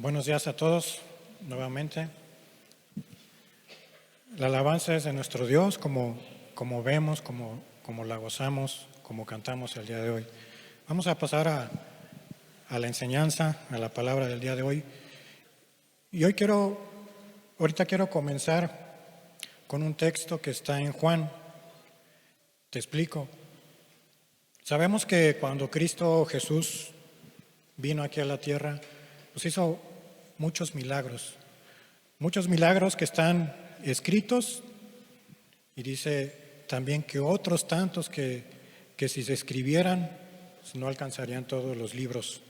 Buenos días a todos nuevamente. La alabanza es de nuestro Dios, como vemos, como la gozamos, como cantamos el día de hoy. Vamos a pasar a la enseñanza, a la palabra del día de hoy. Y ahorita quiero comenzar con un texto que está en Juan. Te explico. Sabemos que cuando Cristo Jesús vino aquí a la tierra, pues hizo muchos milagros que están escritos, y dice también que otros tantos que si se escribieran, pues no alcanzarían todos los libros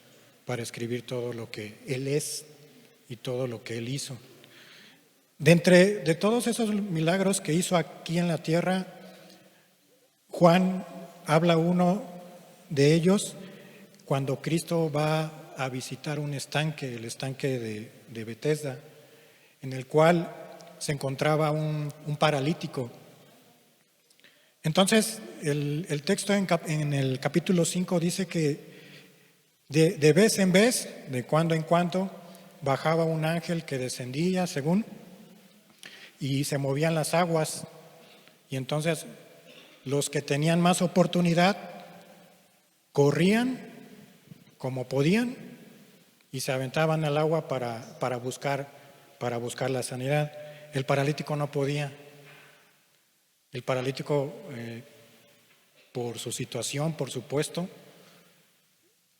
para escribir todo lo que Él es y todo lo que Él hizo. De todos esos milagros que hizo aquí en la tierra, Juan habla uno de ellos cuando Cristo va a visitar un estanque, el estanque de Betesda, en el cual se encontraba un paralítico. Entonces, el texto en el capítulo 5 dice que de vez en vez, de cuando en cuando, bajaba un ángel que descendía, y se movían las aguas. Y entonces, los que tenían más oportunidad corrían como podían y se aventaban al agua para buscar la sanidad. El paralítico no podía. El paralítico, por su situación, por su puesto,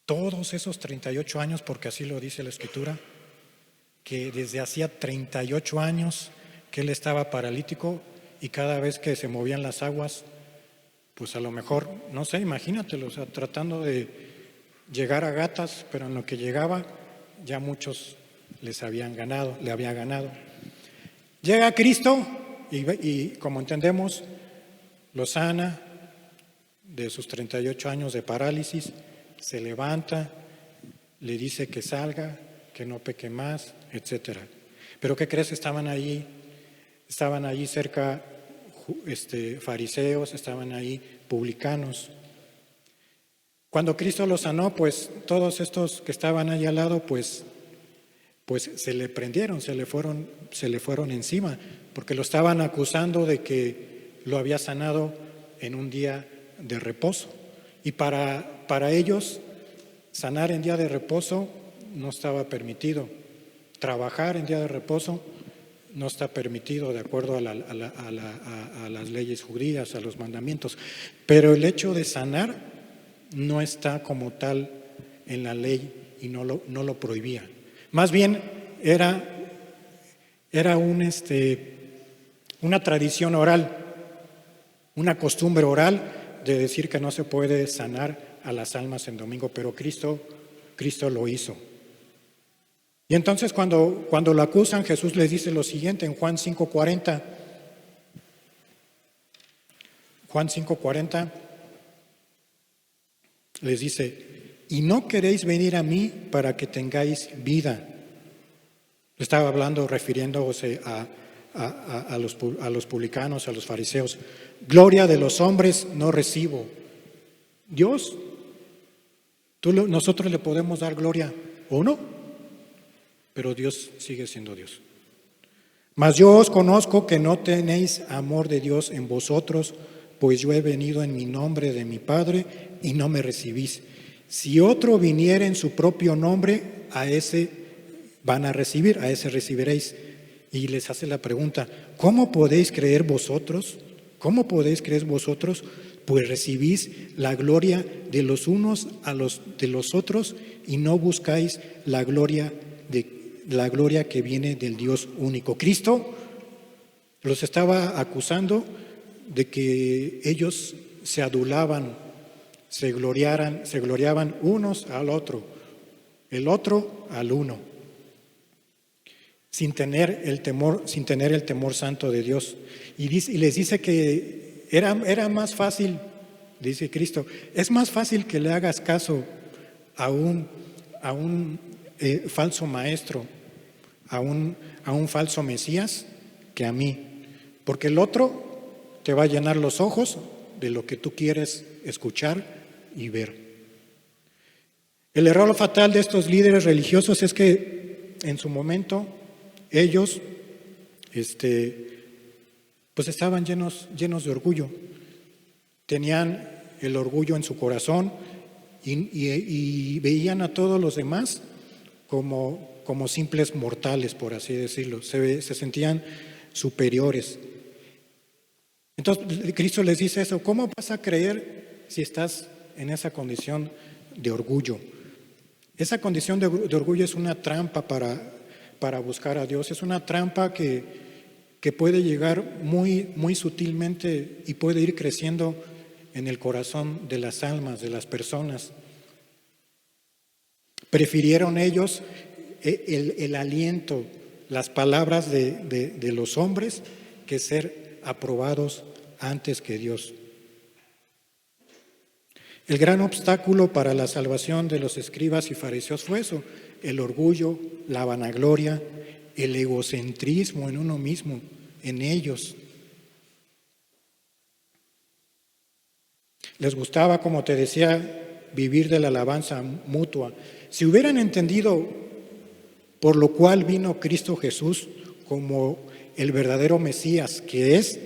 todos esos 38 años, porque así lo dice la Escritura, que desde hacía 38 años que él estaba paralítico, y cada vez que se movían las aguas, pues a lo mejor, no sé, imagínatelo, o sea, tratando de llegar a gatas, pero en lo que llegaba ya muchos le había ganado. Llega Cristo y como entendemos, lo sana de sus 38 años de parálisis, se levanta, le dice que salga, que no peque más, etcétera. Pero ¿qué crees? Estaban allí cerca fariseos, estaban ahí publicanos. Cuando Cristo los sanó, pues todos estos que estaban ahí al lado, pues se le prendieron, se le fueron encima, porque lo estaban acusando de que lo había sanado en un día de reposo. Y para ellos, sanar en día de reposo no estaba permitido. Trabajar en día de reposo no está permitido de acuerdo a las leyes judías, a los mandamientos. Pero el hecho de sanar no está como tal en la ley y no lo prohibía. Más bien era una tradición oral, una costumbre oral de decir que no se puede sanar a las almas en domingo, pero Cristo lo hizo. Y entonces cuando lo acusan, Jesús les dice lo siguiente en Juan 5:40. Juan 5:40 les dice: y no queréis venir a mí para que tengáis vida. Estaba hablando, refiriéndose a los publicanos, a los fariseos. Gloria de los hombres no recibo. Dios, nosotros le podemos dar gloria o no, pero Dios sigue siendo Dios. Mas yo os conozco que no tenéis amor de Dios en vosotros, pues yo he venido en mi nombre de mi Padre y no me recibís. Si otro viniere en su propio nombre, a ese van a recibir, a ese recibiréis. Y les hace la pregunta: ¿cómo podéis creer vosotros? ¿Cómo podéis creer vosotros? Pues recibís la gloria de los unos de los otros y no buscáis la gloria que viene del Dios único. Cristo los estaba acusando de que ellos se adulaban, se gloriaban unos al otro, el otro al uno, sin tener el temor santo de Dios. Y les dice que era más fácil, dice Cristo, es más fácil que le hagas caso a un falso maestro, a un falso Mesías, que a mí, porque el otro te va a llenar los ojos de lo que tú quieres escuchar y ver. El error fatal de estos líderes religiosos es que en su momento ellos pues estaban llenos de orgullo. Tenían el orgullo en su corazón y veían a todos los demás como simples mortales, por así decirlo. Se sentían superiores. Entonces Cristo les dice eso: ¿cómo vas a creer si estás en esa condición de orgullo? Esa condición de orgullo es una trampa para buscar a Dios. Es una trampa que puede llegar muy sutilmente y puede ir creciendo en el corazón de las almas, de las personas. Prefirieron ellos el aliento, las palabras de los hombres, que ser aprobados antes que Dios. El gran obstáculo para la salvación de los escribas y fariseos fue eso: el orgullo, la vanagloria, el egocentrismo en uno mismo, en ellos. Les gustaba, como te decía, vivir de la alabanza mutua. Si hubieran entendido por lo cual vino Cristo Jesús como el verdadero Mesías que es,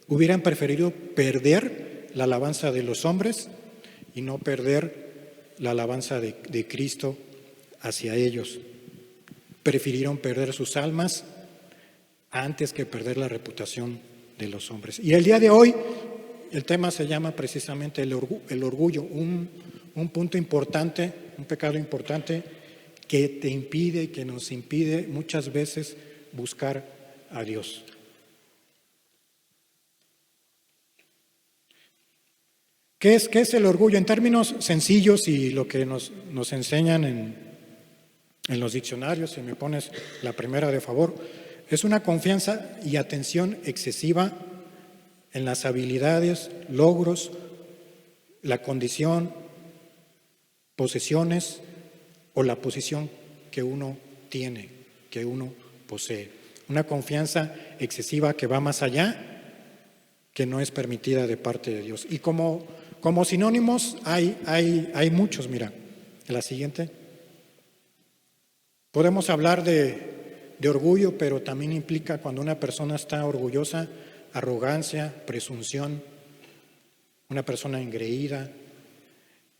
hubieran preferido perder la alabanza de los hombres y no perder la alabanza de Cristo hacia ellos. Prefirieron perder sus almas antes que perder la reputación de los hombres. Y el día de hoy el tema se llama precisamente el orgullo, un punto importante, un pecado importante que te impide y que nos impide muchas veces buscar a Dios. ¿Qué es el orgullo? En términos sencillos y lo que nos enseñan en los diccionarios, si me pones la primera de favor, es una confianza y atención excesiva en las habilidades, logros, la condición, posesiones o la posición que uno tiene, que uno posee. Una confianza excesiva que va más allá, que no es permitida de parte de Dios. Y como sinónimos hay muchos. Mira, la siguiente. Podemos hablar de orgullo, pero también implica, cuando una persona está orgullosa, arrogancia, presunción, una persona engreída,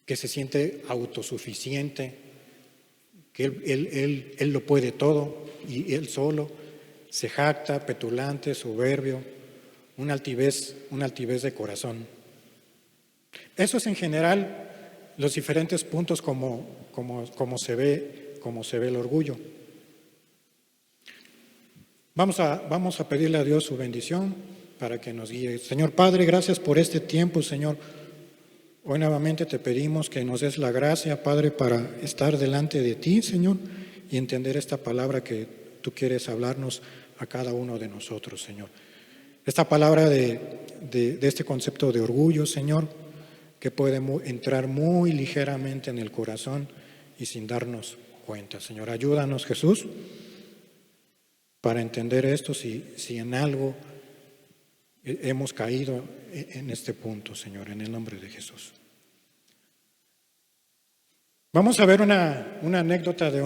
que se siente autosuficiente, que él lo puede todo y él solo, se jacta, petulante, soberbio, una altivez de corazón. Eso es en general los diferentes puntos como se ve el orgullo. Vamos a pedirle a Dios su bendición para que nos guíe. Señor Padre, gracias por este tiempo, Señor. Hoy nuevamente te pedimos que nos des la gracia, Padre, para estar delante de ti, Señor, y entender esta palabra que tú quieres hablarnos a cada uno de nosotros, Señor. Esta palabra de este concepto de orgullo, Señor, que puede entrar muy ligeramente en el corazón y sin darnos cuenta. Señor, ayúdanos, Jesús, para entender esto, si en algo hemos caído en este punto, Señor, en el nombre de Jesús. Vamos a ver una anécdota de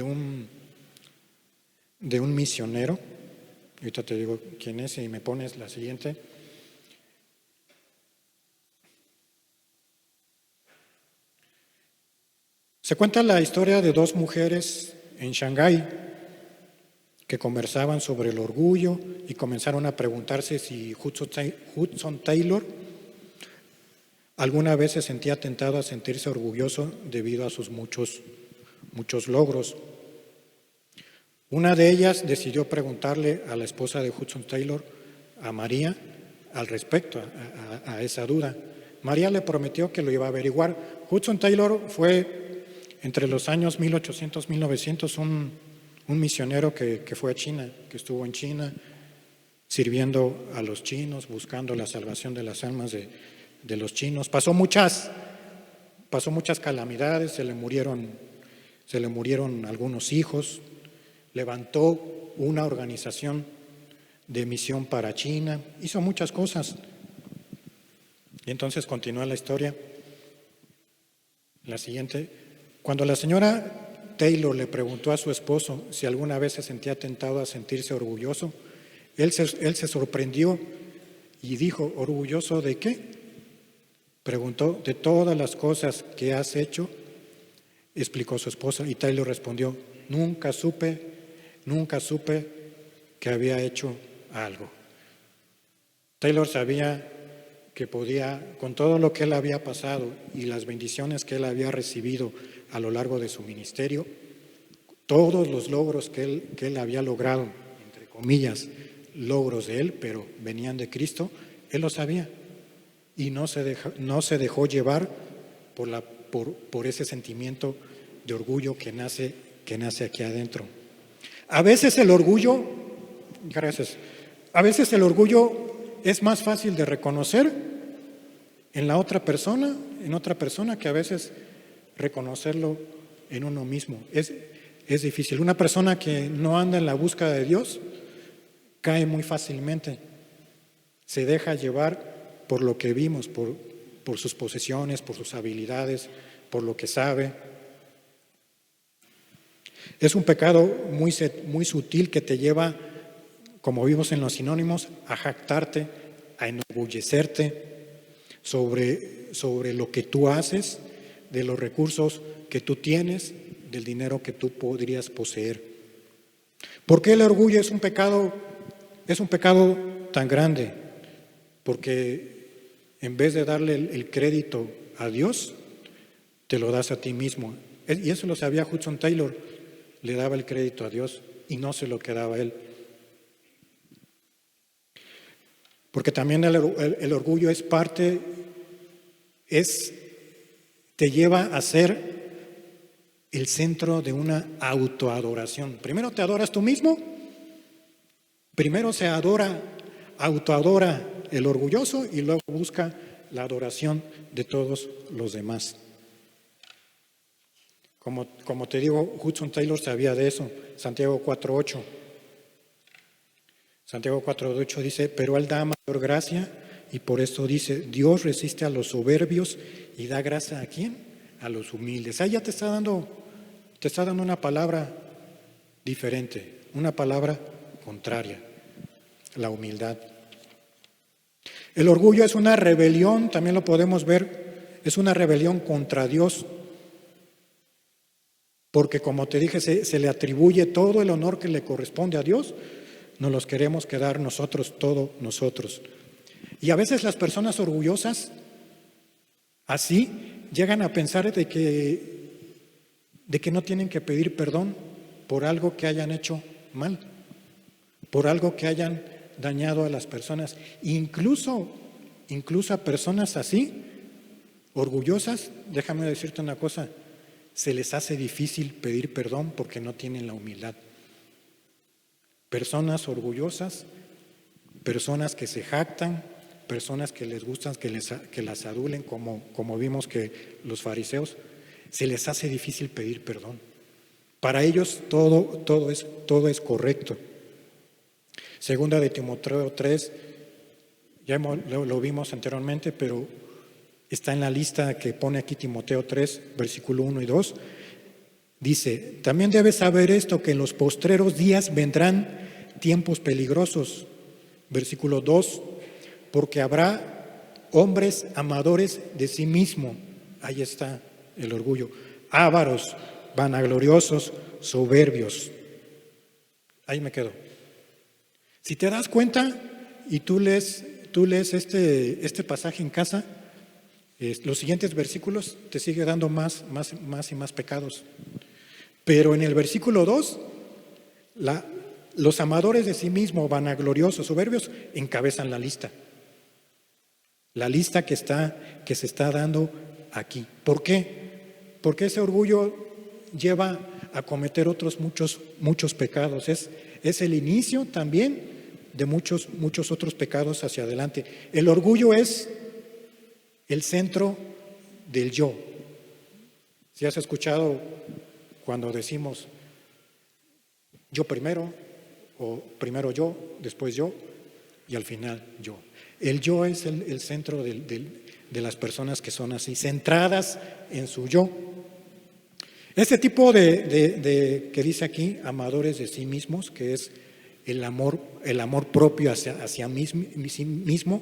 un misionero. Ahorita te digo quién es y me pones la siguiente. Se cuenta la historia de dos mujeres en Shanghái que conversaban sobre el orgullo y comenzaron a preguntarse si Hudson Taylor alguna vez se sentía tentado a sentirse orgulloso debido a sus muchos logros. Una de ellas decidió preguntarle a la esposa de Hudson Taylor, a María, al respecto a esa duda. María le prometió que lo iba a averiguar. Hudson Taylor fue entre los años 1800 y 1900 un misionero que fue a China, que estuvo en China sirviendo a los chinos, buscando la salvación de las almas de los chinos. Pasó muchas calamidades, se le murieron algunos hijos, levantó una organización de misión para China, hizo muchas cosas. Y entonces continúa la historia. La siguiente. Cuando la señora Taylor le preguntó a su esposo si alguna vez se sentía tentado a sentirse orgulloso, él se sorprendió y dijo, ¿orgulloso de qué? Preguntó, de todas las cosas que has hecho, explicó su esposa, y Taylor respondió, nunca supe que había hecho algo. Taylor sabía que podía, con todo lo que él había pasado y las bendiciones que él había recibido a lo largo de su ministerio, todos los logros que él había logrado, entre comillas, logros de él, pero venían de Cristo, él lo sabía y no se dejó llevar por ese sentimiento de orgullo que nace aquí adentro. A veces el orgullo es más fácil de reconocer en otra persona que a veces reconocerlo en uno mismo. Es difícil. Una persona que no anda en la búsqueda de Dios cae muy fácilmente. Se deja llevar por lo que vimos, por sus posesiones, por sus habilidades, por lo que sabe. Es un pecado muy sutil que te lleva, como vimos en los sinónimos, a jactarte, a enorgullecerte sobre lo que tú haces, de los recursos que tú tienes, del dinero que tú podrías poseer. ¿Por qué el orgullo es un pecado tan grande? Porque en vez de darle el crédito a Dios, te lo das a ti mismo. Y eso lo sabía Hudson Taylor, le daba el crédito a Dios y no se lo quedaba a él. Porque también el orgullo te lleva a ser el centro de una autoadoración. Primero te adoras tú mismo, primero se autoadora el orgulloso y luego busca la adoración de todos los demás. Como te digo, Hudson Taylor sabía de eso. Santiago 4:8. Santiago 4:8 dice, pero Él da mayor gracia y por eso dice, Dios resiste a los soberbios y da gracia ¿a quién? A los humildes. Ahí ya te está dando una palabra diferente, una palabra contraria, la humildad. El orgullo es una rebelión, también lo podemos ver, es una rebelión contra Dios. Porque como te dije, se le atribuye todo el honor que le corresponde a Dios, nos los queremos quedar todos nosotros. Y a veces las personas orgullosas, así, llegan a pensar de que no tienen que pedir perdón por algo que hayan hecho mal, por algo que hayan dañado a las personas. Incluso a personas así, orgullosas, déjame decirte una cosa, se les hace difícil pedir perdón porque no tienen la humildad. Personas orgullosas, personas que se jactan, personas que les gustan que las adulen, como vimos que los fariseos, se les hace difícil pedir perdón. Para ellos todo es correcto. Segunda de Timoteo 3, ya lo vimos anteriormente, pero está en la lista que pone aquí Timoteo 3, versículo 1 y 2. Dice, también debes saber esto, que en los postreros días vendrán tiempos peligrosos. Versículo 2, porque habrá hombres amadores de sí mismo. Ahí está el orgullo. Ávaros, vanagloriosos, soberbios. Ahí me quedo. Si te das cuenta y tú lees este pasaje en casa, los siguientes versículos te sigue dando más y más pecados. Pero en el versículo 2, los amadores de sí mismos, vanagloriosos, soberbios, encabezan la lista. La lista que se está dando aquí. ¿Por qué? Porque ese orgullo lleva a cometer otros muchos pecados. Es el inicio también de muchos otros pecados hacia adelante. El orgullo es el centro del yo. Si has escuchado cuando decimos yo primero, o primero yo, después yo, y al final yo. El yo es el centro de las personas que son así, centradas en su yo. Este tipo que dice aquí, amadores de sí mismos, que es el amor propio hacia sí mismo,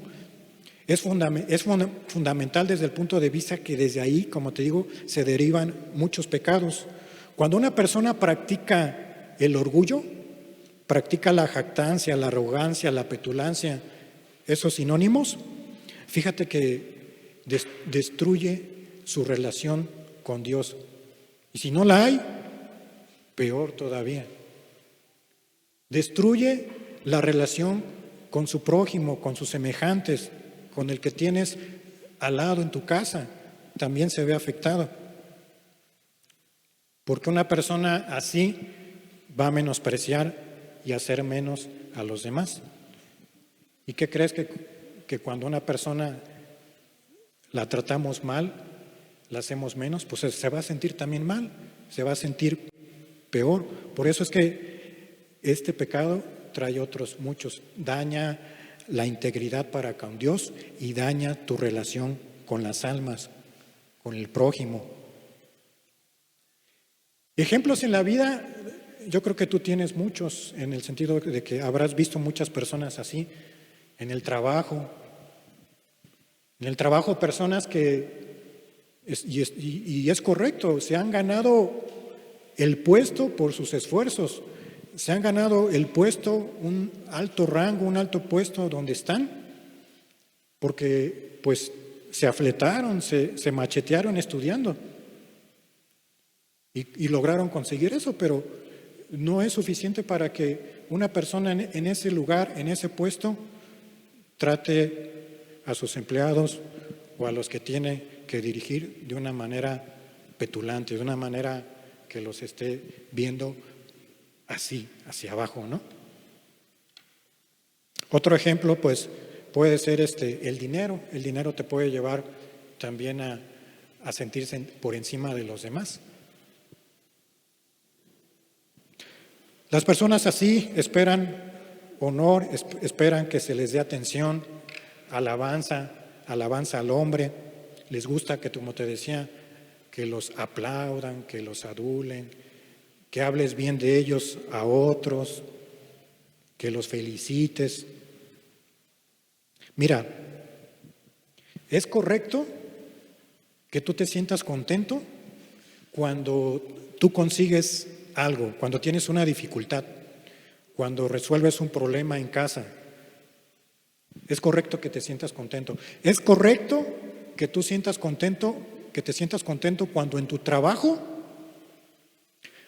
es fundamental desde el punto de vista que desde ahí, como te digo, se derivan muchos pecados. Cuando una persona practica el orgullo, practica la jactancia, la arrogancia, la petulancia, esos sinónimos, fíjate que destruye su relación con Dios. Y si no la hay, peor todavía. Destruye la relación con su prójimo, con sus semejantes, con el que tienes al lado en tu casa, también se ve afectado. Porque una persona así va a menospreciar y hacer menos a los demás. ¿Y qué crees que cuando una persona la tratamos mal, la hacemos menos? Pues se va a sentir también mal, se va a sentir peor. Por eso es que este pecado trae otros muchos. Daña la integridad para con Dios y daña tu relación con las almas, con el prójimo. Ejemplos en la vida, yo creo que tú tienes muchos, en el sentido de que habrás visto muchas personas así, en el trabajo. En el trabajo personas y es correcto, se han ganado el puesto por sus esfuerzos, se han ganado el puesto, un alto rango, un alto puesto donde están, porque pues se afletaron, se machetearon estudiando y lograron conseguir eso, pero no es suficiente para que una persona en ese lugar, en ese puesto, trate a sus empleados o a los que tiene que dirigir de una manera petulante, de una manera que los esté viendo así, hacia abajo, ¿no? Otro ejemplo, pues, puede ser el dinero. El dinero te puede llevar también a sentirse por encima de los demás. Las personas así esperan honor, esperan que se les dé atención, alabanza al hombre. Les gusta que, como te decía, que los aplaudan, que los adulen, que hables bien de ellos a otros, que los felicites. Mira, es correcto que tú te sientas contento cuando tú consigues algo, cuando tienes una dificultad, cuando resuelves un problema en casa. Es correcto que te sientas contento. Es correcto que tú sientas contento, que te sientas contento cuando en tu trabajo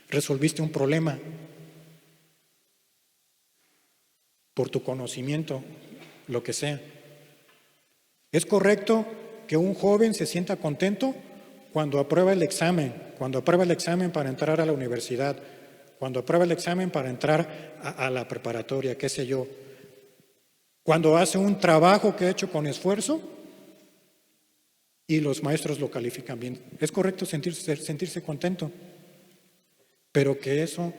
resolviste un problema por tu conocimiento, lo que sea. Es correcto que un joven se sienta contento cuando aprueba el examen para entrar a la universidad, cuando aprueba el examen para entrar a la preparatoria, qué sé yo. Cuando hace un trabajo que ha hecho con esfuerzo y los maestros lo califican bien. Es correcto sentirse contento, pero que eso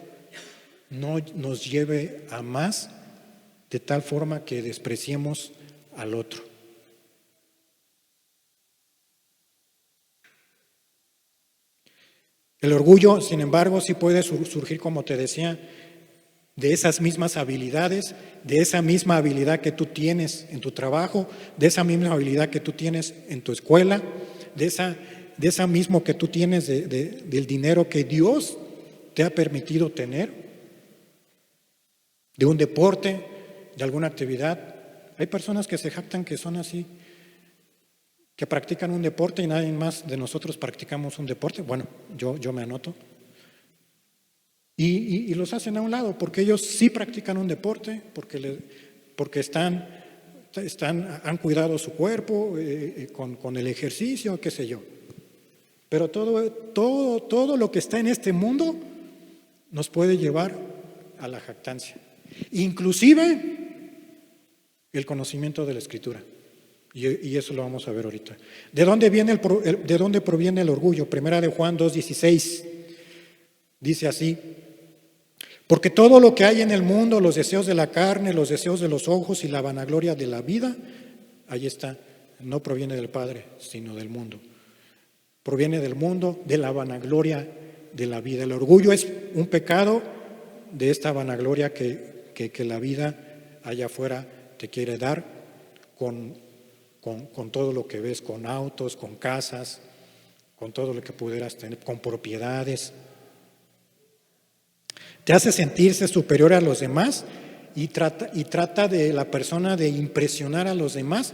no nos lleve a más de tal forma que despreciemos al otro. El orgullo, sin embargo, sí puede surgir, como te decía, de esas mismas habilidades, de esa misma habilidad que tú tienes en tu trabajo, de esa misma habilidad que tú tienes en tu escuela, de esa mismo que tú tienes del dinero que Dios te ha permitido tener, de un deporte, de alguna actividad. Hay personas que se jactan que son así, que practican un deporte y nadie más de nosotros practicamos un deporte. Bueno, yo me anoto. Y los hacen a un lado, porque ellos sí practican un deporte, porque han cuidado su cuerpo con el ejercicio, qué sé yo. Pero todo lo que está en este mundo nos puede llevar a la jactancia. Inclusive el conocimiento de la Escritura. Y eso lo vamos a ver ahorita. ¿De dónde proviene el orgullo? Primera de Juan 2:16. Dice así: porque todo lo que hay en el mundo, los deseos de la carne, los deseos de los ojos y la vanagloria de la vida, ahí está, no proviene del Padre, sino del mundo. Proviene del mundo, de la vanagloria de la vida. El orgullo es un pecado de esta vanagloria que la vida allá afuera te quiere dar con todo lo que ves, con autos, con casas, con todo lo que pudieras tener, con propiedades. Te hace sentirse superior a los demás y trata de la persona de impresionar a los demás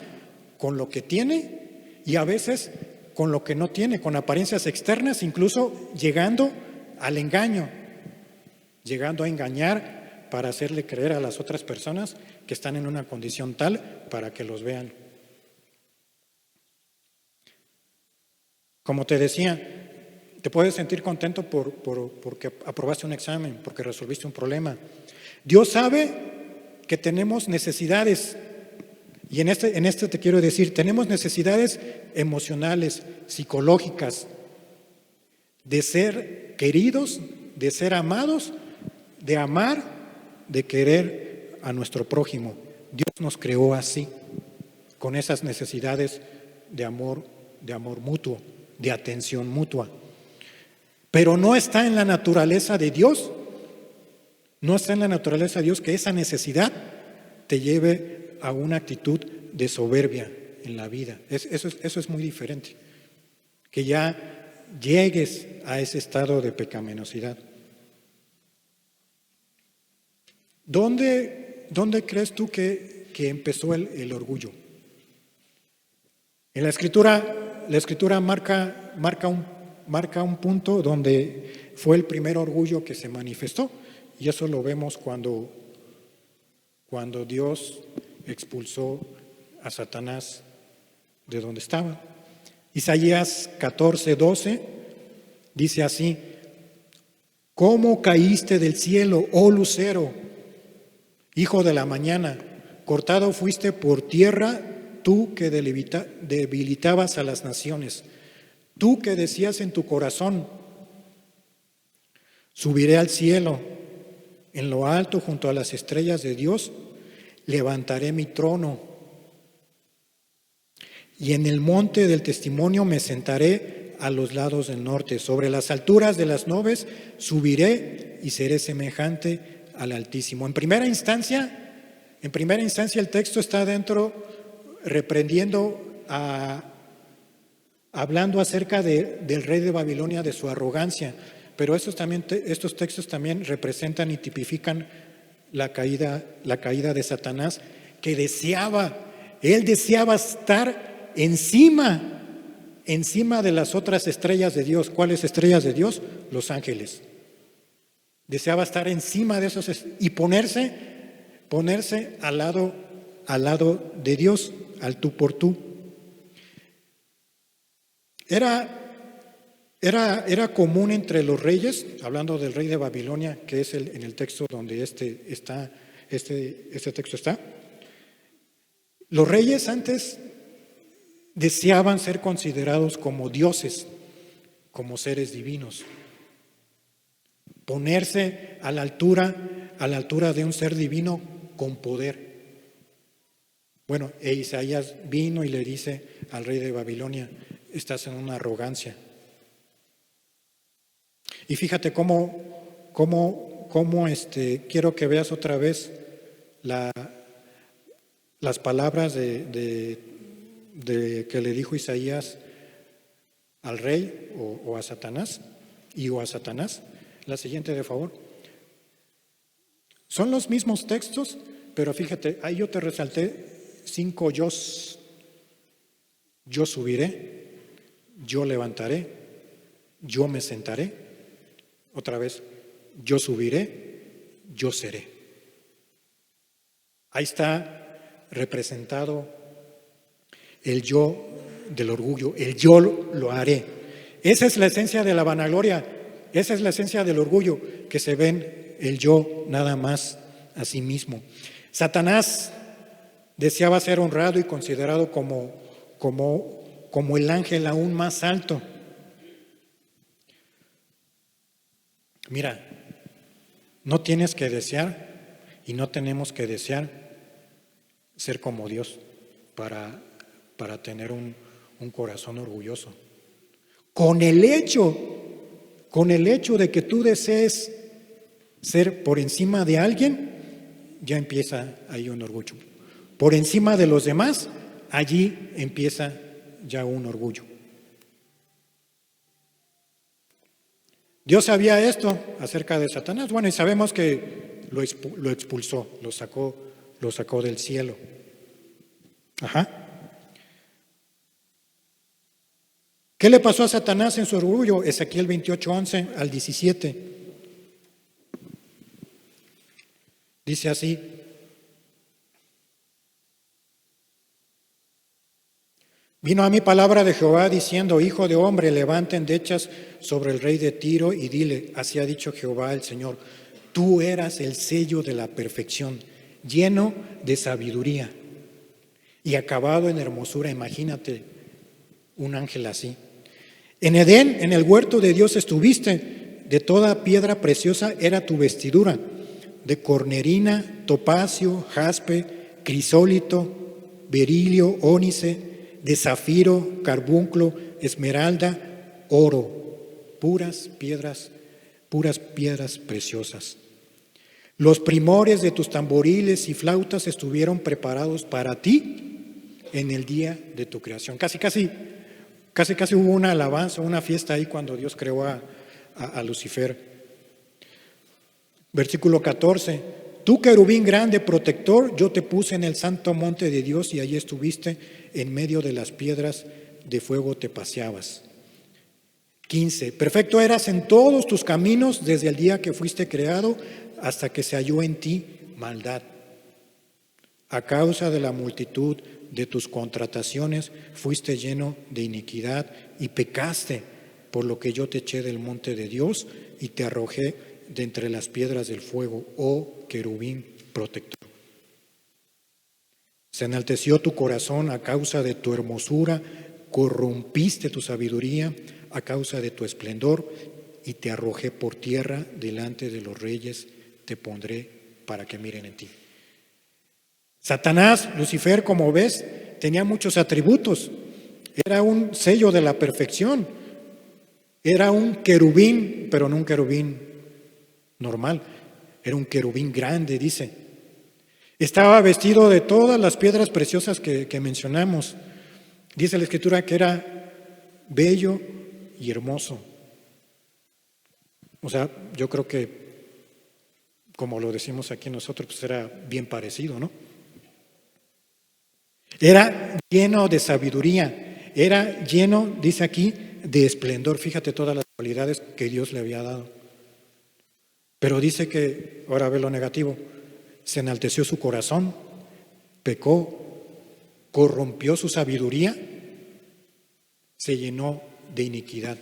con lo que tiene y a veces con lo que no tiene, con apariencias externas, incluso llegando al engaño, llegando a engañar para hacerle creer a las otras personas que están en una condición tal para que los vean. Como te decía, te puedes sentir contento porque aprobaste un examen, porque resolviste un problema. Dios sabe que tenemos necesidades, y en este te quiero decir, tenemos necesidades emocionales, psicológicas, de ser queridos, de ser amados, de amar, de querer a nuestro prójimo. Dios nos creó así, con esas necesidades de amor mutuo, de atención mutua. Pero no está en la naturaleza de Dios, no está en la naturaleza de Dios que esa necesidad te lleve a una actitud de soberbia en la vida. Eso es muy diferente, que ya llegues a ese estado de pecaminosidad. ¿Dónde crees tú que empezó el orgullo? En la Escritura marca un punto donde fue el primer orgullo que se manifestó, y eso lo vemos cuando Dios expulsó a Satanás de donde estaba. Isaías 14:12 dice así: ¿cómo caíste del cielo, oh lucero, hijo de la mañana? Cortado fuiste por tierra, tú que debilitabas a las naciones. Tú que decías en tu corazón: subiré al cielo, en lo alto junto a las estrellas de Dios, levantaré mi trono. Y en el monte del testimonio me sentaré a los lados del norte. Sobre las alturas de las nubes subiré y seré semejante al Altísimo. En primera instancia el texto está dentro reprendiendo hablando acerca del rey de Babilonia, de su arrogancia, pero estos textos también representan y tipifican la caída de Satanás, que él deseaba estar encima de las otras estrellas de Dios. ¿Cuáles estrellas de Dios? Los ángeles. Deseaba estar encima de esos y ponerse al lado de Dios, al tú por tú. Era común entre los reyes, hablando del rey de Babilonia, que es en el texto donde este texto está. Los reyes antes deseaban ser considerados como dioses, como seres divinos. Ponerse a la altura de un ser divino con poder. Bueno, Isaías vino y le dice al rey de Babilonia: estás en una arrogancia. Y fíjate cómo quiero que veas otra vez las palabras de que le dijo Isaías al rey o a Satanás, o a Satanás. La siguiente, de favor. Son los mismos textos, pero fíjate, ahí yo te resalté 5 yos. Yo subiré, yo levantaré, yo me sentaré. Otra vez, yo subiré, yo seré. Ahí está representado el yo del orgullo, el yo lo haré. Esa es la esencia de la vanagloria, esa es la esencia del orgullo, que se ven el yo nada más a sí mismo. Satanás deseaba ser honrado y considerado como el ángel aún más alto. Mira, no tienes que desear y no tenemos que desear ser como Dios para tener un corazón orgulloso. Con el hecho con el hecho de que tú desees ser por encima de alguien, ya empieza ahí un orgullo. Por encima de los demás, allí empieza ya un orgullo. Dios sabía esto acerca de Satanás. Bueno, y sabemos que lo expulsó, lo sacó del cielo. ¿Qué le pasó a Satanás en su orgullo? Ezequiel 28:11 al 17. Dice así: vino a mí palabra de Jehová diciendo: hijo de hombre, levanta endechas sobre el rey de Tiro y dile: así ha dicho Jehová el Señor, tú eras el sello de la perfección, lleno de sabiduría y acabado en hermosura. Imagínate un ángel así. En Edén, en el huerto de Dios estuviste, de toda piedra preciosa era tu vestidura, de cornerina, topacio, jaspe, crisólito, berilio, ónice, de zafiro, carbunclo, esmeralda, oro, puras piedras preciosas. Los primores de tus tamboriles y flautas estuvieron preparados para ti en el día de tu creación. Casi hubo una alabanza, una fiesta ahí cuando Dios creó a Lucifer. Versículo 14: tú, querubín grande, protector, yo te puse en el santo monte de Dios y allí estuviste, en medio de las piedras de fuego te paseabas. 15: perfecto eras en todos tus caminos desde el día que fuiste creado hasta que se halló en ti maldad. A causa de la multitud de tus contrataciones fuiste lleno de iniquidad y pecaste, por lo que yo te eché del monte de Dios y te arrojé de entre las piedras del fuego, oh querubín protector. Se enalteció tu corazón a causa de tu hermosura, corrompiste tu sabiduría a causa de tu esplendor, y te arrojé por tierra delante de los reyes, te pondré para que miren en ti. Satanás, Lucifer, como ves, tenía muchos atributos. Era un sello de la perfección. Era un querubín, pero no un querubín normal. Era un querubín grande, dice. Estaba vestido de todas las piedras preciosas que mencionamos. Dice la Escritura que era bello y hermoso. O sea, yo creo que, como lo decimos aquí nosotros, pues era bien parecido, ¿no? Era lleno de sabiduría, era lleno, dice aquí, de esplendor. Fíjate todas las cualidades que Dios le había dado. Pero dice que, ahora ve lo negativo, se enalteció su corazón, pecó, corrompió su sabiduría, se llenó de iniquidad.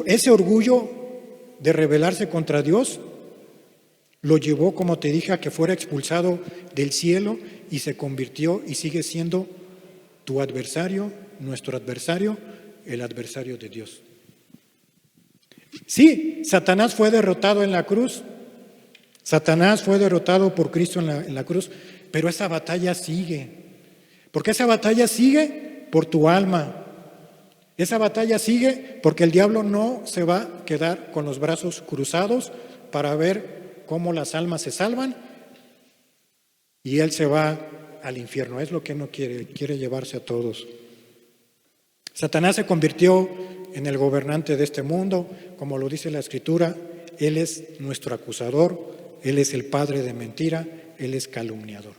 Ese orgullo de rebelarse contra Dios lo llevó, como te dije, a que fuera expulsado del cielo y se convirtió y sigue siendo tu adversario, nuestro adversario, el adversario de Dios. Sí, Satanás fue derrotado en la cruz. Satanás fue derrotado por Cristo en la cruz, pero esa batalla sigue. Porque esa batalla sigue por tu alma. Esa batalla sigue porque el diablo no se va a quedar con los brazos cruzados para ver cómo las almas se salvan y él se va al infierno. Es lo que no quiere llevarse a todos. Satanás se convirtió en el gobernante de este mundo, como lo dice la Escritura. Él es nuestro acusador, él es el padre de mentira, él es calumniador.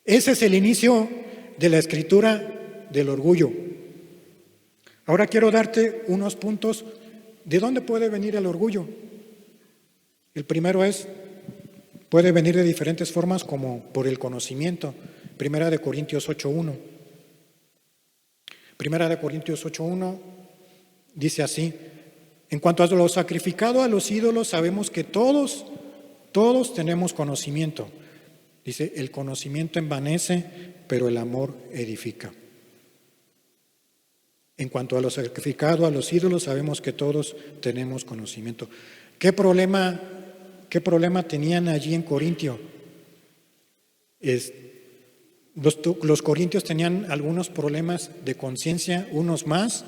Ese es el inicio de la Escritura del orgullo. Ahora quiero darte unos puntos de dónde puede venir el orgullo. El primero puede venir de diferentes formas, como por el conocimiento. Primera de Corintios 8:1. Primera de Corintios 8:1 dice así: en cuanto a lo sacrificado a los ídolos, sabemos que todos tenemos conocimiento. Dice, el conocimiento envanece, pero el amor edifica. En cuanto a lo sacrificado a los ídolos, sabemos que todos tenemos conocimiento. ¿Qué problema tenían allí en Corintio? Los corintios tenían algunos problemas de conciencia, unos más,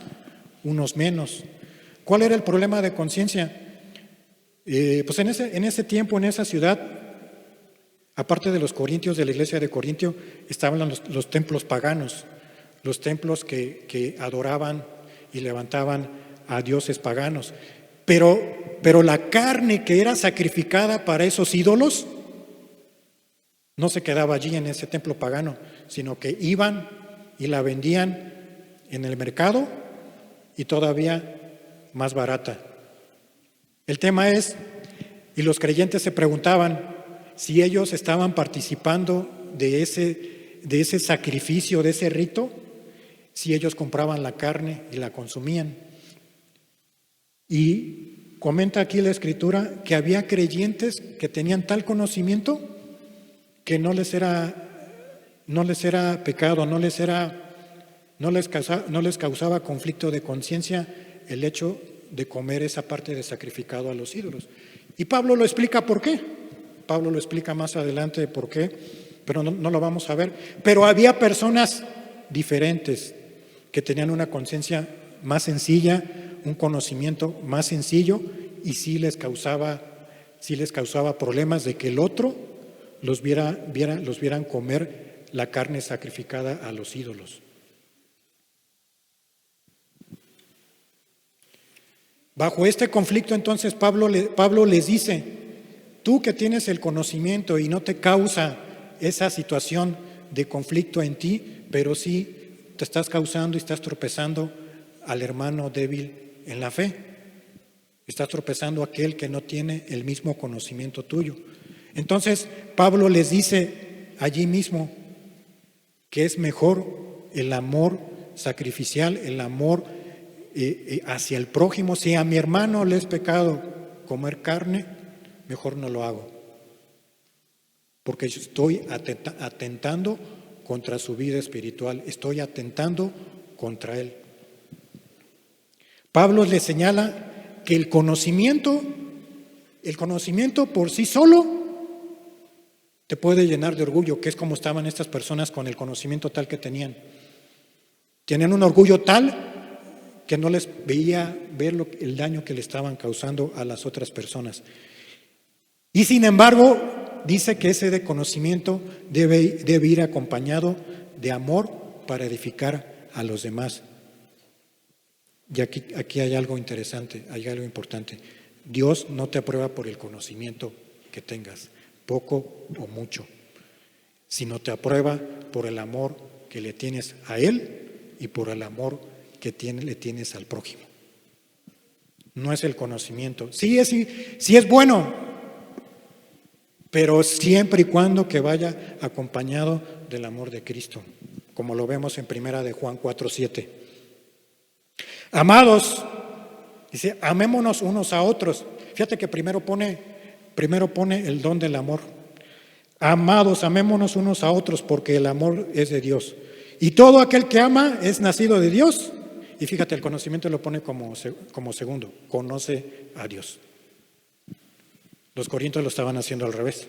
unos menos. ¿Cuál era el problema de conciencia? Pues en ese tiempo, en esa ciudad, aparte de los corintios, de la iglesia de Corintio, estaban los templos paganos, los templos que adoraban y levantaban a dioses paganos. Pero la carne que era sacrificada para esos ídolos no se quedaba allí en ese templo pagano, sino que iban y la vendían en el mercado y todavía más barata. El tema es, y los creyentes se preguntaban si ellos estaban participando de ese sacrificio, de ese rito, si ellos compraban la carne y la consumían. Y comenta aquí la Escritura que había creyentes que tenían tal conocimiento que no les era pecado, no les causaba conflicto de conciencia el hecho de comer esa parte de sacrificado a los ídolos. Y Pablo lo explica por qué. Pablo lo explica más adelante por qué, pero no lo vamos a ver. Pero había personas diferentes que tenían una conciencia más sencilla, un conocimiento más sencillo, y sí les causaba problemas de que el otro los vieran comer la carne sacrificada a los ídolos. Bajo este conflicto, entonces, Pablo les dice: tú que tienes el conocimiento y no te causa esa situación de conflicto en ti, pero sí te estás causando y estás tropezando al hermano débil en la fe. Estás tropezando a aquel que no tiene el mismo conocimiento tuyo. Entonces, Pablo les dice allí mismo que es mejor el amor sacrificial, el amor hacia el prójimo. Si a mi hermano le es pecado comer carne, mejor no lo hago, porque yo estoy atentando contra su vida espiritual, estoy atentando contra él. Pablo le señala que el conocimiento por sí solo te puede llenar de orgullo, que es como estaban estas personas con el conocimiento tal que tenían. Tenían un orgullo tal que no les veía ver el daño que le estaban causando a las otras personas. Y sin embargo, dice que ese conocimiento debe ir acompañado de amor para edificar a los demás. Y aquí hay algo interesante, hay algo importante. Dios no te aprueba por el conocimiento que tengas, poco o mucho, sino te aprueba por el amor que le tienes a Él y por el amor que le tienes al prójimo. No es el conocimiento. Sí es bueno, pero siempre y cuando que vaya acompañado del amor de Cristo, como lo vemos en primera de Juan 4:7. Amados, dice, amémonos unos a otros. Fíjate que primero pone el don del amor. Amados, amémonos unos a otros, porque el amor es de Dios. Y todo aquel que ama es nacido de Dios. Y fíjate, el conocimiento lo pone como segundo, conoce a Dios. Los corintios lo estaban haciendo al revés.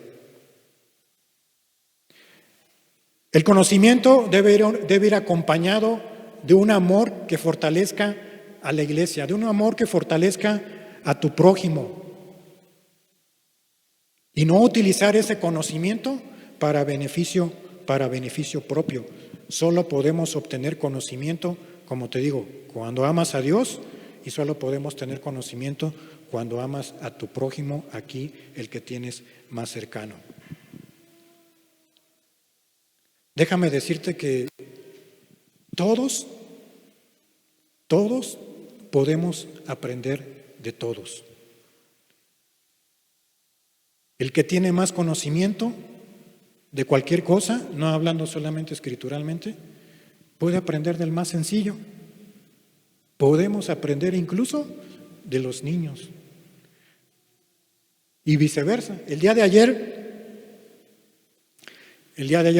El conocimiento debe ir acompañado de un amor que fortalezca a la iglesia, de un amor que fortalezca a tu prójimo. Y no utilizar ese conocimiento para beneficio propio. Solo podemos obtener conocimiento, como te digo, cuando amas a Dios, y solo podemos tener conocimiento cuando amas a tu prójimo, aquí el que tienes más cercano. Déjame decirte que todos podemos aprender de todos. El que tiene más conocimiento de cualquier cosa, no hablando solamente escrituralmente, puede aprender del más sencillo. Podemos aprender incluso de los niños. Y viceversa. El día de ayer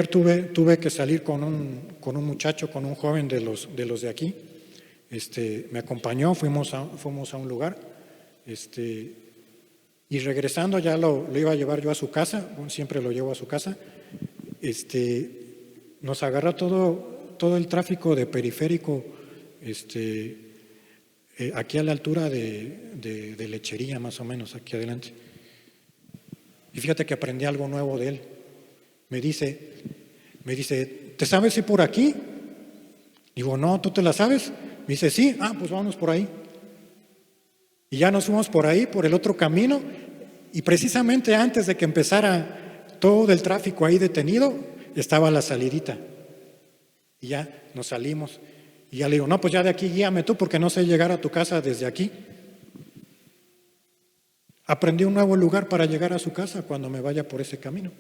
tuve que salir con un muchacho, con un joven de los de aquí. Me acompañó, fuimos a un lugar. Y regresando ya lo iba a llevar yo a su casa, siempre lo llevo a su casa. Nos agarró todo el tráfico de periférico aquí a la altura de Lechería, más o menos, aquí adelante. Y fíjate que aprendí algo nuevo de él. Me dice, ¿te sabes ir por aquí? Digo, no, ¿tú te la sabes? Me dice, sí, pues vámonos por ahí. Y ya nos fuimos por ahí, por el otro camino, y precisamente antes de que empezara todo el tráfico ahí detenido, estaba la salidita. Y ya nos salimos. Y ya le digo, no, pues ya de aquí guíame tú, porque no sé llegar a tu casa desde aquí. Aprendí un nuevo lugar para llegar a su casa cuando me vaya por ese camino.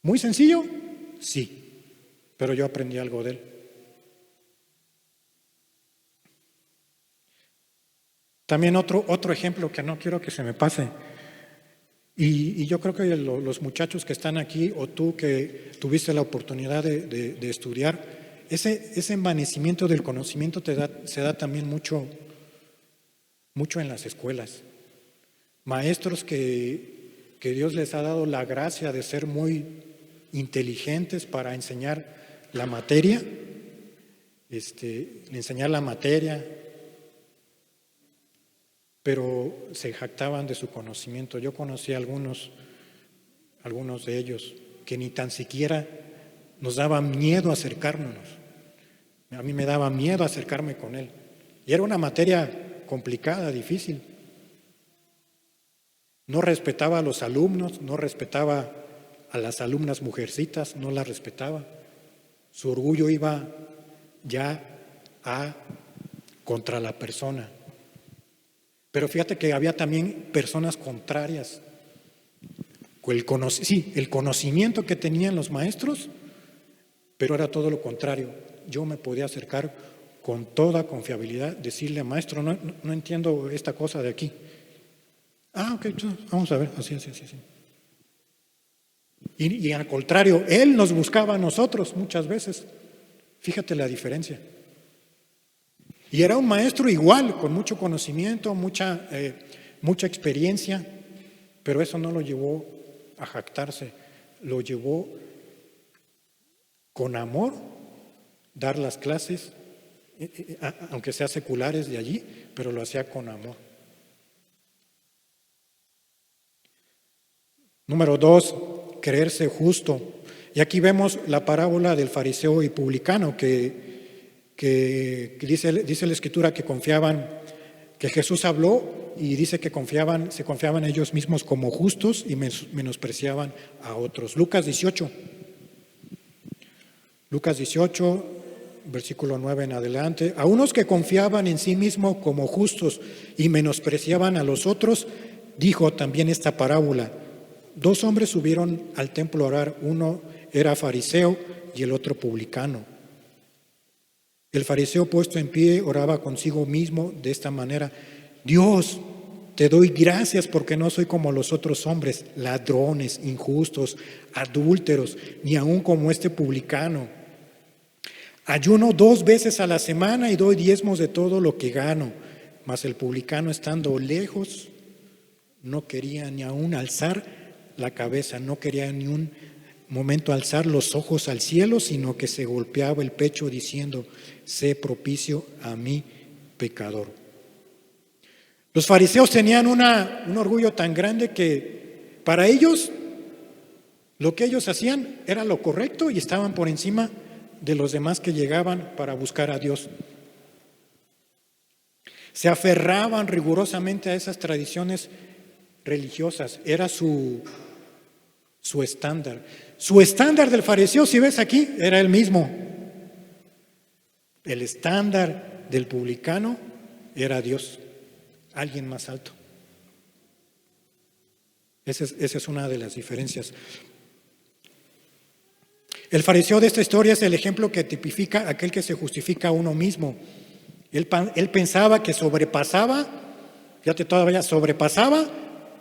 ¿Muy sencillo? Sí, pero yo aprendí algo de él. También otro ejemplo que no quiero que se me pase. Y yo creo que los muchachos que están aquí, o tú que tuviste la oportunidad de estudiar, ese envanecimiento del conocimiento se da también mucho en las escuelas. Maestros que Dios les ha dado la gracia de ser muy inteligentes para enseñar la materia, pero se jactaban de su conocimiento. Yo conocí a algunos de ellos que ni tan siquiera nos daba miedo acercarnos. A mí me daba miedo acercarme con él. Y era una materia complicada, difícil. No respetaba a los alumnos, no respetaba a las alumnas mujercitas, no las respetaba. Su orgullo iba ya contra la persona. Pero fíjate que había también personas contrarias. El conocimiento que tenían los maestros, pero era todo lo contrario. Yo me podía acercar con toda confiabilidad, decirle a maestro, no entiendo esta cosa de aquí. Ok, vamos a ver, así. Y al contrario, él nos buscaba a nosotros muchas veces. Fíjate la diferencia. Y era un maestro igual, con mucho conocimiento, mucha experiencia, pero eso no lo llevó a jactarse, lo llevó con amor, dar las clases, aunque sea seculares de allí, pero lo hacía con amor. Número 2, creerse justo. Y aquí vemos la parábola del fariseo y publicano que dice la Escritura que confiaban, que Jesús habló y dice que se confiaban ellos mismos como justos y menospreciaban a otros. Lucas 18, versículo 9 en adelante. A unos que confiaban en sí mismos como justos y menospreciaban a los otros, dijo también esta parábola. 2 hombres subieron al templo a orar, uno era fariseo y el otro publicano. El fariseo puesto en pie oraba consigo mismo de esta manera: Dios, te doy gracias porque no soy como los otros hombres, ladrones, injustos, adúlteros, ni aun como este publicano. Ayuno 2 veces a la semana y doy diezmos de todo lo que gano. Mas el publicano, estando lejos, no quería ni aun alzar la cabeza, no quería ni un momento alzar los ojos al cielo, sino que se golpeaba el pecho diciendo: sé propicio a mí, pecador. Los fariseos tenían un orgullo tan grande que para ellos lo que ellos hacían era lo correcto y estaban por encima de los demás que llegaban para buscar a Dios. Se aferraban rigurosamente a esas tradiciones religiosas, era su estándar. Su estándar del fariseo, si ves aquí, era el mismo. El estándar del publicano era Dios, alguien más alto. Esa es una de las diferencias. El fariseo de esta historia es el ejemplo que tipifica a aquel que se justifica a uno mismo. Él pensaba que sobrepasaba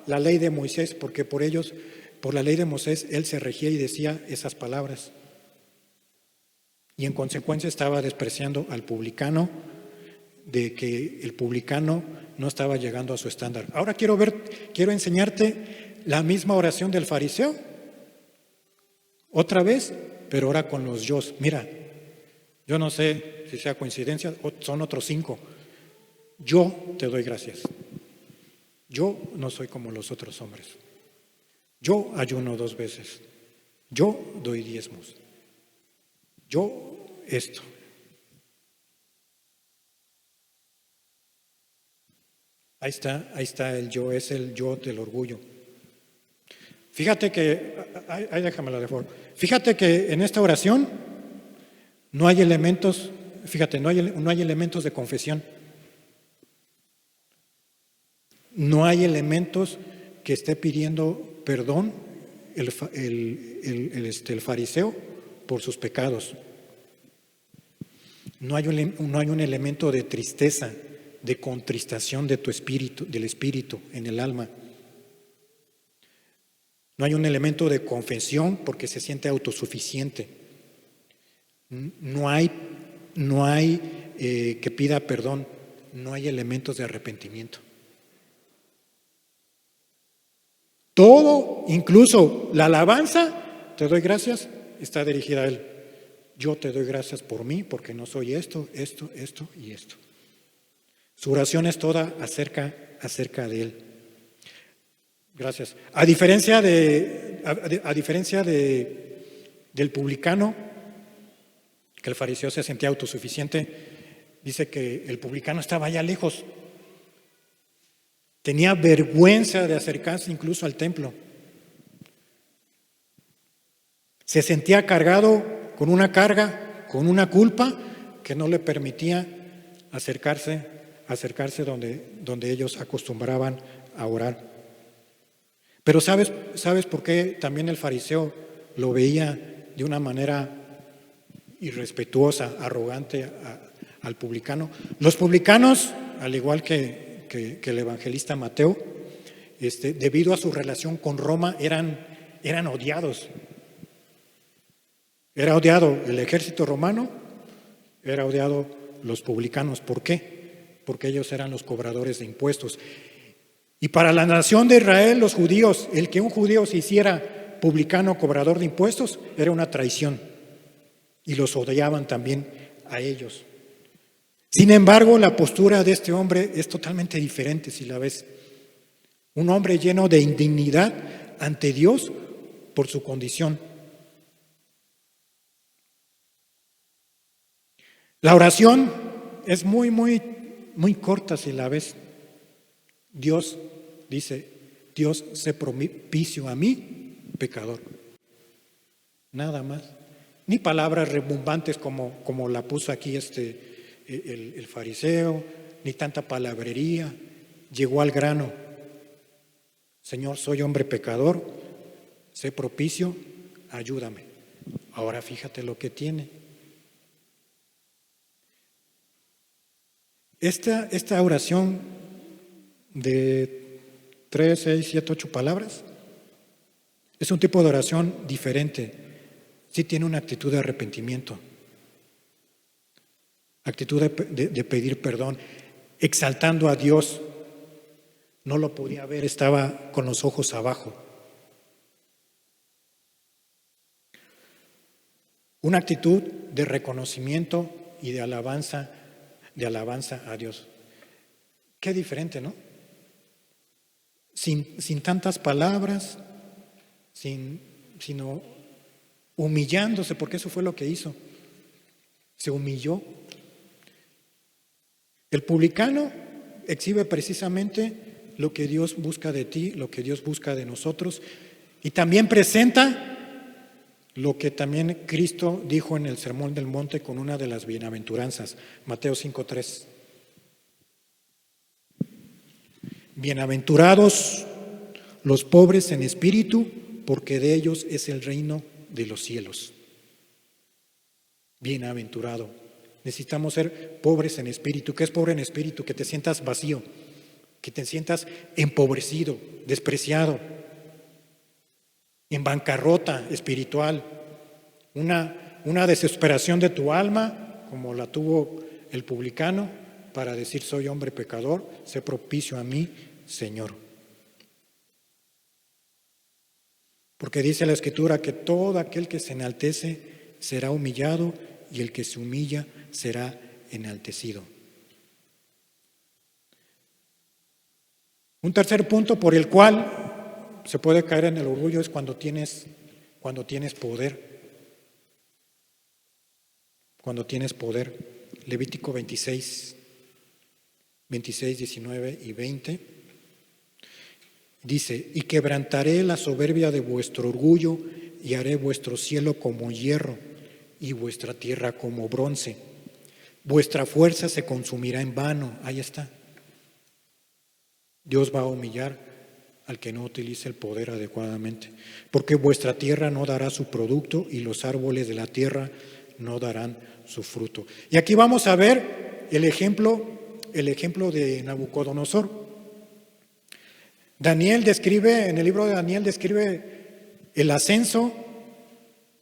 la ley de Moisés, porque por la ley de Moisés, él se regía y decía esas palabras. Y en consecuencia estaba despreciando al publicano, de que el publicano no estaba llegando a su estándar. Ahora quiero enseñarte la misma oración del fariseo. Otra vez, pero ahora con los yos. Mira, Yo no sé si sea coincidencia o son otros 5. Yo te doy gracias. Yo no soy como los otros hombres. Yo ayuno 2 veces. Yo doy diezmos. Yo esto. Ahí está el yo, es el yo del orgullo. Fíjate que, ahí déjamela de favor. Fíjate que en esta oración no hay elementos, fíjate, no hay elementos de confesión. No hay elementos que esté pidiendo perdón el fariseo por sus pecados. No hay un elemento de tristeza, de contristación de tu espíritu, del espíritu en el alma. No hay un elemento de confesión porque se siente autosuficiente. No hay que pida perdón. No hay elementos de arrepentimiento. Todo, incluso la alabanza, te doy gracias, está dirigida a Él. Yo te doy gracias por mí porque no soy esto y esto. Su oración es toda acerca de Él. Gracias. A diferencia del publicano, que el fariseo se sentía autosuficiente, dice que el publicano estaba allá lejos. Tenía vergüenza de acercarse incluso al templo. Se sentía cargado con una carga, con una culpa que no le permitía acercarse donde ellos acostumbraban a orar. Pero ¿sabes por qué también el fariseo lo veía de una manera irrespetuosa, arrogante al publicano? Los publicanos, al igual que el evangelista Mateo, debido a su relación con Roma, eran odiados. Era odiado el ejército romano, era odiado los publicanos. ¿Por qué? Porque ellos eran los cobradores de impuestos. Y para la nación de Israel, los judíos, el que un judío se hiciera publicano, cobrador de impuestos, era una traición. Y los odiaban también a ellos. Sin embargo, la postura de este hombre es totalmente diferente si la ves. Un hombre lleno de indignidad ante Dios por su condición. La oración es muy, muy, muy corta si la ves. Dios dice, Dios sé propicio a mí, pecador. Nada más. Ni palabras rebombantes como la puso aquí el fariseo, ni tanta palabrería. Llegó al grano. Señor, soy hombre pecador, sé propicio, ayúdame. Ahora fíjate lo que tiene. Esta oración de 3, 6, 7, 8 palabras es un tipo de oración diferente. Sí tiene una actitud de arrepentimiento, actitud de pedir perdón, exaltando a Dios. No lo podía ver, estaba con los ojos abajo. Una actitud de reconocimiento y de alabanza a Dios. Qué diferente, ¿no? Sin tantas palabras, sino humillándose, porque eso fue lo que hizo. Se humilló. El publicano exhibe precisamente lo que Dios busca de ti, lo que Dios busca de nosotros, y también presenta lo que también Cristo dijo en el Sermón del Monte con una de las bienaventuranzas, Mateo 5:3. Bienaventurados los pobres en espíritu, porque de ellos es el reino de los cielos. Bienaventurado. Necesitamos ser pobres en espíritu. ¿Qué es pobre en espíritu? Que te sientas vacío, que te sientas empobrecido, despreciado, en bancarrota espiritual, una desesperación de tu alma, como la tuvo el publicano, para decir soy hombre pecador, sé propicio a mí, Señor. Porque dice la Escritura que todo aquel que se enaltece será humillado y el que se humilla será enaltecido. Un tercer punto por el cual se puede caer en el orgullo es cuando tienes poder. Cuando tienes poder. Levítico 26, 19 y 20. Dice: y quebrantaré la soberbia de vuestro orgullo y haré vuestro cielo como hierro y vuestra tierra como bronce. Vuestra fuerza se consumirá en vano. Ahí está. Dios va a humillar al que no utilice el poder adecuadamente, porque vuestra tierra no dará su producto y los árboles de la tierra no darán su fruto. Y aquí vamos a ver el ejemplo de Nabucodonosor. Daniel describe, en el libro de Daniel describe el ascenso,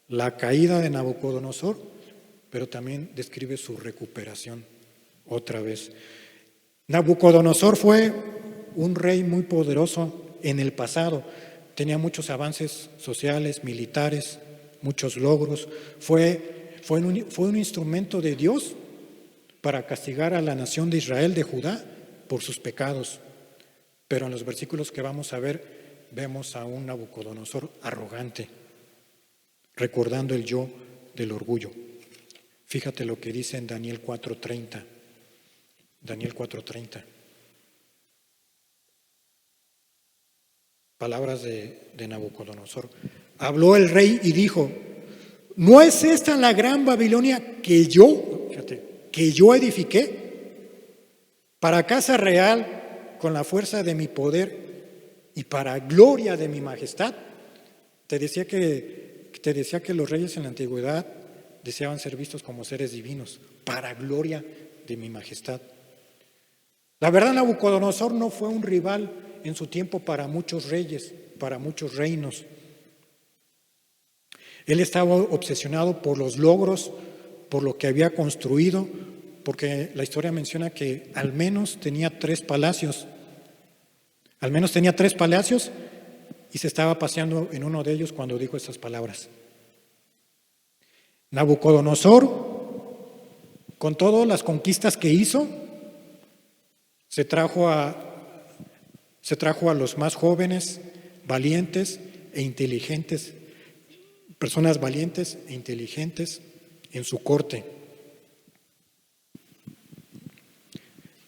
la caída de Nabucodonosor, pero también describe su recuperación otra vez. Nabucodonosor fue un rey muy poderoso en el pasado, tenía muchos avances sociales, militares, muchos logros, fue un instrumento de Dios para castigar a la nación de Israel, de Judá, por sus pecados. Pero en los versículos que vamos a ver, vemos a un Nabucodonosor arrogante, recordando el yo del orgullo. Fíjate lo que dice en Daniel 4:30. Daniel 4:30. Palabras de Nabucodonosor. Habló el rey y dijo: ¿no es esta la gran Babilonia que yo edifiqué para casa real con la fuerza de mi poder y para gloria de mi majestad? Te decía que los reyes en la antigüedad deseaban ser vistos como seres divinos, para gloria de mi majestad. La verdad, Nabucodonosor no fue un rival en su tiempo para muchos reyes, para muchos reinos. Él estaba obsesionado por los logros, por lo que había construido, porque la historia menciona que al menos tenía 3 palacios. Al menos tenía 3 palacios y se estaba paseando en uno de ellos cuando dijo estas palabras. Nabucodonosor, con todas las conquistas que hizo, se trajo a los más jóvenes, valientes e inteligentes, personas valientes e inteligentes en su corte.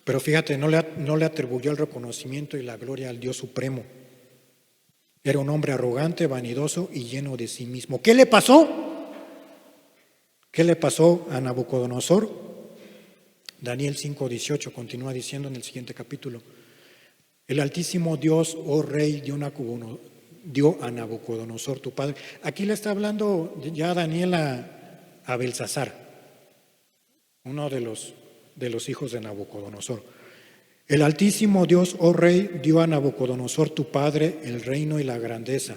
Pero fíjate, no le atribuyó el reconocimiento y la gloria al Dios Supremo. Era un hombre arrogante, vanidoso y lleno de sí mismo. ¿Qué le pasó? ¿Qué le pasó a Nabucodonosor? Daniel 5:18 continúa diciendo en el siguiente capítulo: el Altísimo Dios, oh Rey, dio a Nabucodonosor tu padre. Aquí le está hablando ya Daniel a Belsasar, uno de los hijos de Nabucodonosor. El Altísimo Dios, oh Rey, dio a Nabucodonosor tu padre el reino y la grandeza,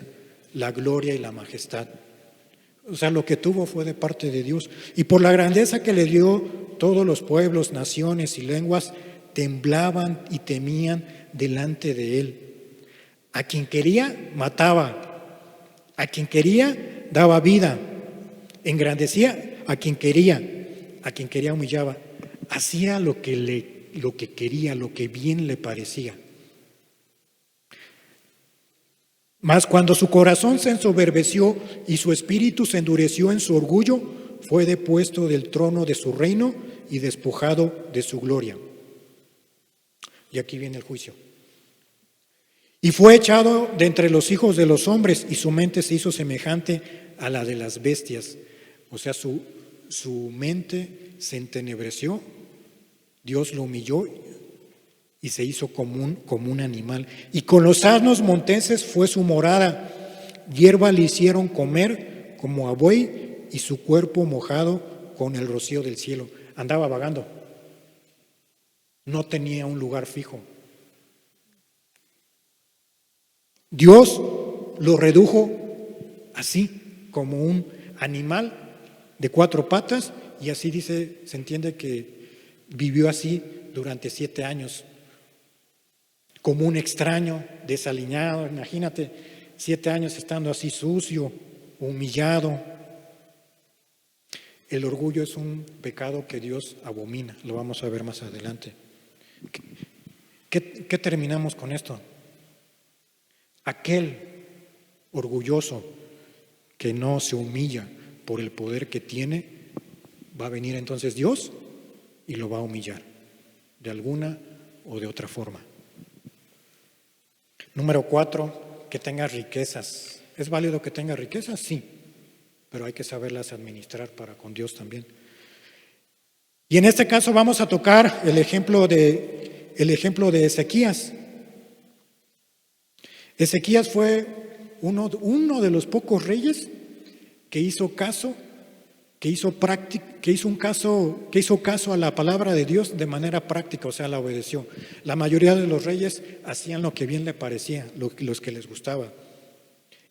la gloria y la majestad. O sea, lo que tuvo fue de parte de Dios. Y por la grandeza que le dio, todos los pueblos, naciones y lenguas temblaban y temían delante de él. A quien quería, mataba. A quien quería, daba vida. Engrandecía a quien quería humillaba. Hacía lo que quería, lo que bien le parecía. Mas cuando su corazón se ensoberbeció y su espíritu se endureció en su orgullo, fue depuesto del trono de su reino y despojado de su gloria. Y aquí viene el juicio. Y fue echado de entre los hijos de los hombres, y su mente se hizo semejante a la de las bestias. O sea, su mente se entenebreció, Dios lo humilló y se hizo como un animal. Y con los asnos monteses fue su morada. Hierba le hicieron comer como a buey y su cuerpo mojado con el rocío del cielo. Andaba vagando. No tenía un lugar fijo. Dios lo redujo así, como un animal de 4 patas, y así se entiende que vivió así durante 7 años. Como un extraño, desaliñado. Imagínate, 7 años estando así sucio, humillado. el orgullo es un pecado que Dios abomina, lo vamos a ver más adelante. ¿Qué terminamos con esto? Aquel orgulloso que no se humilla por el poder que tiene, va a venir entonces Dios y lo va a humillar, de alguna o de otra forma. Número 4, que tenga riquezas. ¿Es válido que tenga riquezas? Sí, pero hay que saberlas administrar para con Dios también. Y en este caso vamos a tocar el ejemplo de Ezequías. Ezequías fue uno de los pocos reyes que hizo caso a la palabra de Dios de manera práctica, o sea, la obedeció. La mayoría de los reyes hacían lo que bien le parecía, los que les gustaba.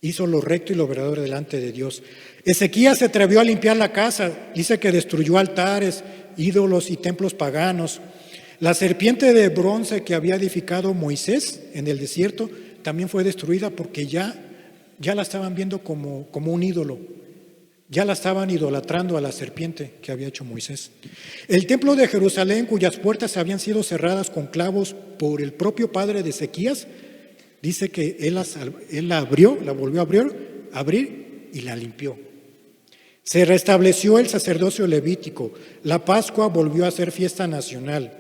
Hizo lo recto y lo verdadero delante de Dios. Ezequías se atrevió a limpiar la casa, dice que destruyó altares, ídolos y templos paganos. La serpiente de bronce que había edificado Moisés en el desierto también fue destruida porque ya la estaban viendo como un ídolo. Ya la estaban idolatrando a la serpiente que había hecho Moisés. El templo de Jerusalén, cuyas puertas habían sido cerradas con clavos por el propio padre de Ezequías, dice que él la abrió, la volvió a abrir y la limpió. Se restableció el sacerdocio levítico. La Pascua volvió a ser fiesta nacional.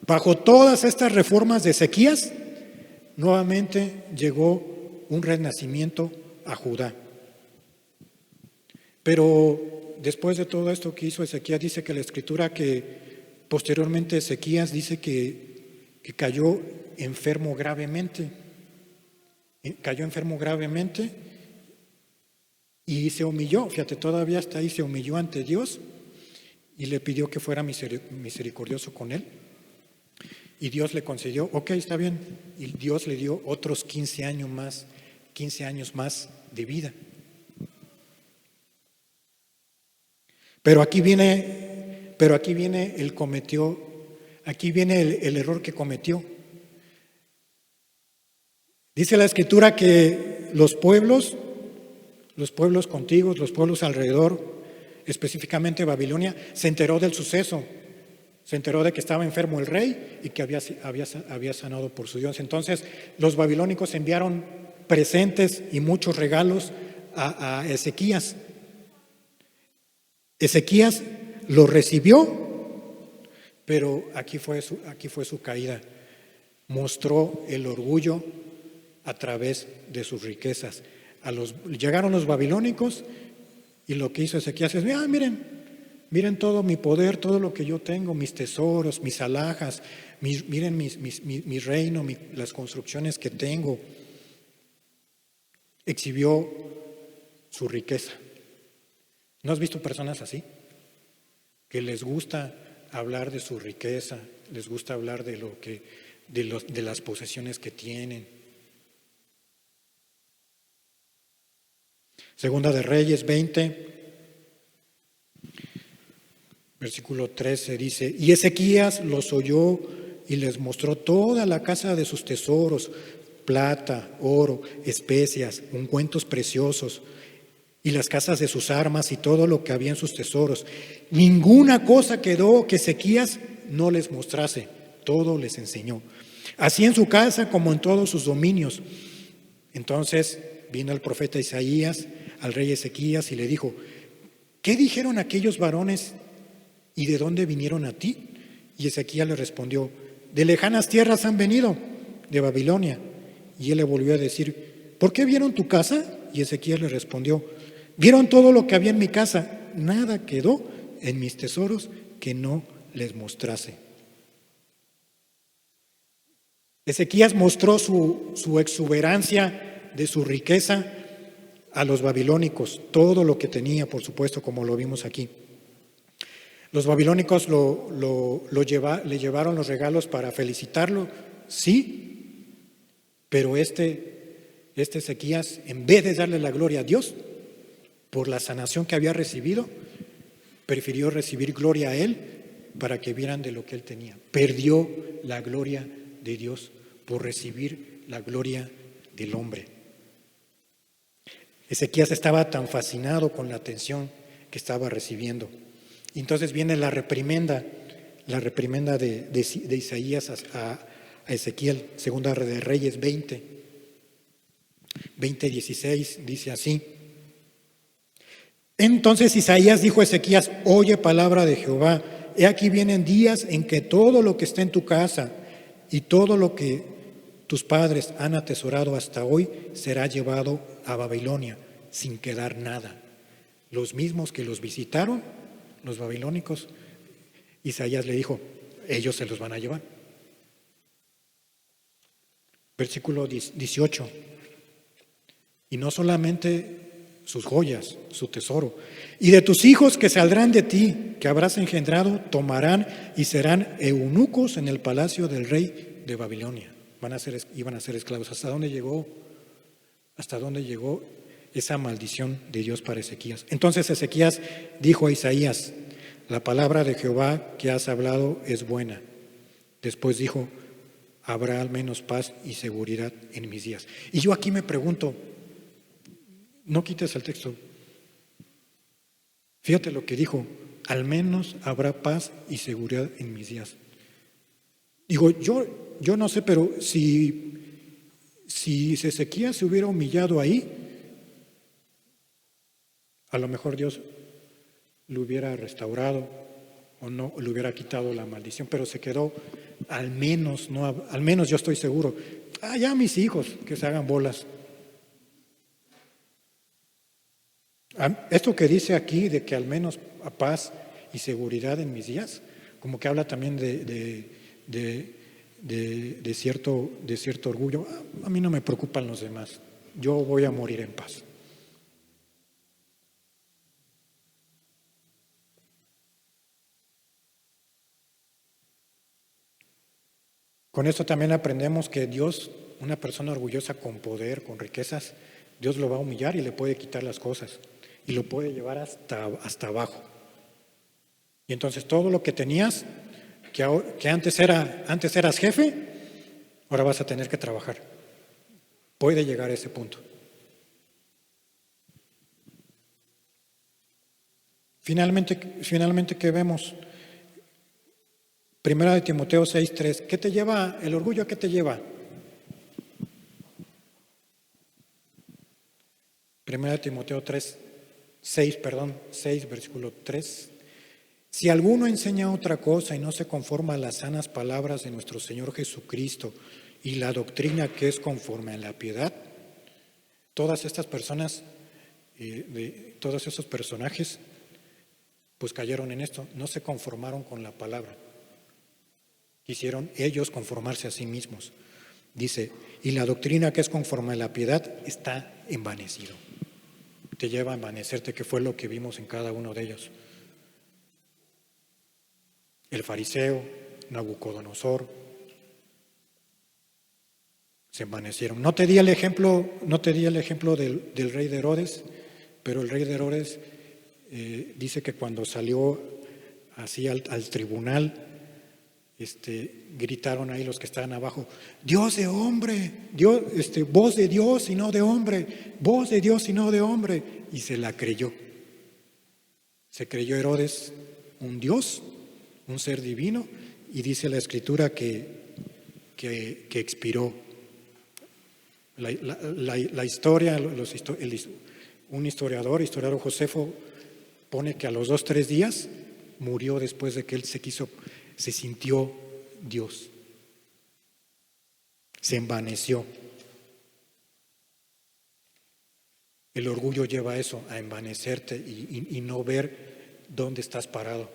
Bajo todas estas reformas de Ezequías, nuevamente llegó un renacimiento a Judá. Pero después de todo esto que hizo Ezequías, dice que la escritura que posteriormente Ezequías dice que cayó enfermo gravemente. Cayó enfermo gravemente y se humilló. Fíjate, todavía hasta ahí se humilló ante Dios y le pidió que fuera misericordioso con él. Y Dios le concedió, ok, está bien. Y Dios le dio otros 15 años más de vida. Pero aquí viene el error que cometió. Dice la escritura que los pueblos contiguos, los pueblos alrededor, específicamente Babilonia, se enteró del suceso. Se enteró de que estaba enfermo el rey y que había sanado por su Dios. Entonces los babilónicos enviaron presentes y muchos regalos a Ezequías. Ezequías lo recibió, pero aquí fue su caída. Mostró el orgullo a través de sus riquezas. Llegaron los babilónicos y lo que hizo Ezequías es, miren todo mi poder, todo lo que yo tengo, mis tesoros, mis alhajas, miren mi reino, las construcciones que tengo. Exhibió su riqueza. ¿No has visto personas así? Que les gusta hablar de su riqueza, les gusta hablar de las posesiones que tienen. Segunda de Reyes 20, versículo 13 dice: y Ezequías los oyó y les mostró toda la casa de sus tesoros, plata, oro, especias, ungüentos preciosos, y las casas de sus armas y todo lo que había en sus tesoros. Ninguna cosa quedó que Ezequías no les mostrase, todo les enseñó, así en su casa como en todos sus dominios. Entonces vino el profeta Isaías al rey Ezequías y le dijo: ¿qué dijeron aquellos varones y de dónde vinieron a ti? Y Ezequías le respondió: de lejanas tierras han venido, de Babilonia. Y él le volvió a decir: ¿por qué vieron tu casa? Y Ezequías le respondió: vieron todo lo que había en mi casa, nada quedó en mis tesoros que no les mostrase. Ezequías mostró su exuberancia de su riqueza a los babilónicos, todo lo que tenía, por supuesto, como lo vimos aquí. Los babilónicos le llevaron los regalos para felicitarlo, sí, pero este Ezequías, en vez de darle la gloria a Dios por la sanación que había recibido, prefirió recibir gloria a él para que vieran de lo que él tenía. Perdió la gloria de Dios por recibir la gloria del hombre. Ezequías estaba tan fascinado con la atención que estaba recibiendo. Y entonces viene la reprimenda de Isaías a Ezequiel, Segunda de Reyes 20:16, dice así. Entonces Isaías dijo a Ezequías: oye palabra de Jehová, he aquí vienen días en que todo lo que está en tu casa y todo lo que tus padres han atesorado hasta hoy será llevado a Babilonia sin quedar nada. Los mismos que los visitaron, los babilónicos, Isaías le dijo, ellos se los van a llevar. Versículo 18. Y no solamente sus joyas, su tesoro, y de tus hijos que saldrán de ti, que habrás engendrado, tomarán y serán eunucos en el palacio del rey de Babilonia. Iban a ser esclavos. ¿Hasta dónde llegó? ¿Hasta dónde llegó esa maldición de Dios para Ezequías? Entonces Ezequías dijo a Isaías: la palabra de Jehová que has hablado es buena. Después dijo: habrá al menos paz y seguridad en mis días. Y yo aquí me pregunto, no quites el texto. Fíjate lo que dijo: al menos habrá paz y seguridad en mis días. Digo, yo no sé, pero si Ezequías se hubiera humillado ahí, a lo mejor Dios lo hubiera restaurado o no le hubiera quitado la maldición, pero se quedó al menos yo estoy seguro. Ya mis hijos que se hagan bolas. Esto que dice aquí de que al menos a paz y seguridad en mis días, como que habla también de cierto orgullo. A mí no me preocupan los demás, yo voy a morir en paz. Con esto también aprendemos que Dios, una persona orgullosa con poder, con riquezas, Dios lo va a humillar y le puede quitar las cosas y lo puede llevar hasta abajo. Y entonces todo lo que tenías, que antes eras jefe, ahora vas a tener que trabajar. Puede llegar a ese punto. Finalmente, ¿qué vemos? Primera de Timoteo 6:3. ¿Qué te lleva el orgullo? ¿A qué te lleva? Primera de Timoteo 6, versículo 3. Si alguno enseña otra cosa y no se conforma a las sanas palabras de nuestro Señor Jesucristo y la doctrina que es conforme a la piedad, todas estas personas, todos esos personajes, pues cayeron en esto, no se conformaron con la palabra. Quisieron ellos conformarse a sí mismos. Dice, y la doctrina que es conforme a la piedad está envanecido. Te lleva a envanecerte, que fue lo que vimos en cada uno de ellos. El fariseo, Nabucodonosor, se envanecieron. No te di el ejemplo del rey de Herodes, pero el rey de Herodes dice que cuando salió así al tribunal, gritaron ahí los que estaban abajo: Dios de hombre, Dios, voz de Dios y no de hombre, voz de Dios y no de hombre. Y se la creyó. Se creyó Herodes un Dios, un ser divino, y dice la Escritura que expiró. La historia, un historiador Josefo, pone que a los 2-3 días murió después de que él se sintió Dios. Se envaneció. El orgullo lleva a eso, a envanecerte y no ver dónde estás parado.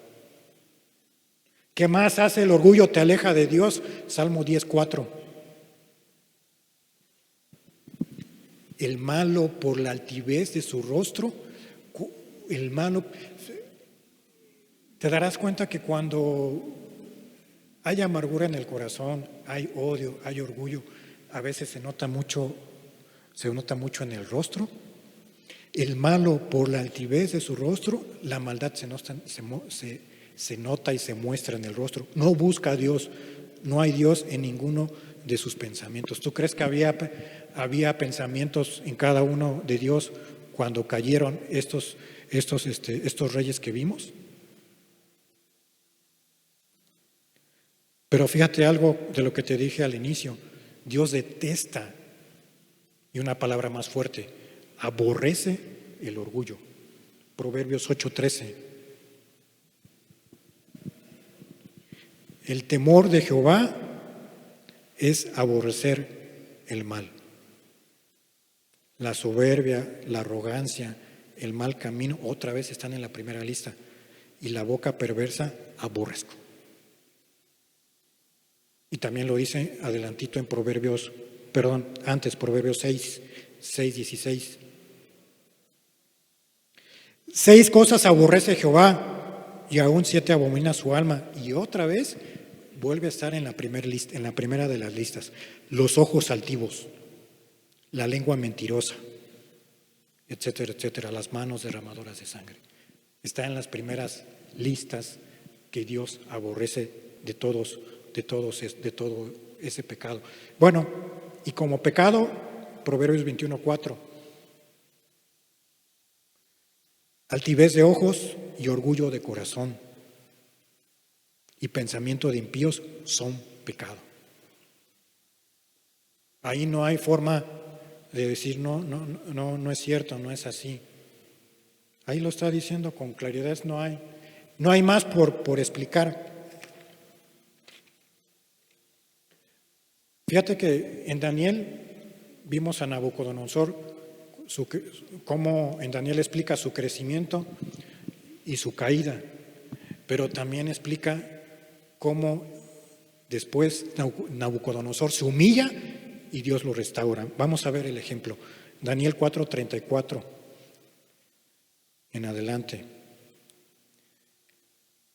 ¿Qué más hace el orgullo? Te aleja de Dios. Salmo 10:4. El malo por la altivez de su rostro, el malo, te darás cuenta que cuando hay amargura en el corazón, hay odio, hay orgullo, a veces se nota mucho en el rostro. El malo por la altivez de su rostro, la maldad se nota y se muestra en el rostro. No busca a Dios, no hay Dios en ninguno de sus pensamientos. ¿Tú crees que había pensamientos en cada uno de Dios cuando cayeron estos reyes que vimos? Pero fíjate algo de lo que te dije al inicio. Dios detesta, y una palabra más fuerte, aborrece el orgullo. Proverbios 8:13. El temor de Jehová es aborrecer el mal. La soberbia, la arrogancia, el mal camino, otra vez están en la primera lista. Y la boca perversa, aborrezco. Y también lo dice adelantito en Proverbios 6:16. 6 cosas aborrece Jehová, y aún 7 abomina su alma. Y otra vez vuelve a estar en la primera de las listas. Los ojos altivos, la lengua mentirosa, etcétera, etcétera, las manos derramadoras de sangre. Está en las primeras listas que Dios aborrece de todo ese pecado. Bueno, y como pecado, Proverbios 21:4. Altivez de ojos y orgullo de corazón y pensamiento de impíos son pecado. Ahí no hay forma de decir no es cierto, no es así. Ahí lo está diciendo con claridad, no hay más por explicar. Fíjate que en Daniel vimos a Nabucodonosor, cómo en Daniel explica su crecimiento y su caída, pero también explica cómo después Nabucodonosor se humilla y Dios lo restaura. Vamos a ver el ejemplo. Daniel 4:34 en adelante.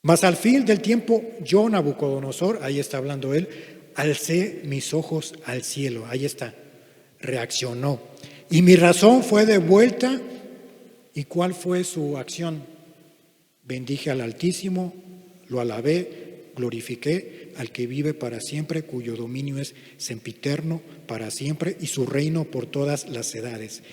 Mas al fin del tiempo, yo, Nabucodonosor, ahí está hablando él, alcé mis ojos al cielo, ahí está, reaccionó. Y mi razón fue devuelta. ¿Y cuál fue su acción? Bendije al Altísimo, lo alabé, glorifiqué al que vive para siempre, cuyo dominio es sempiterno para siempre y su reino por todas las edades.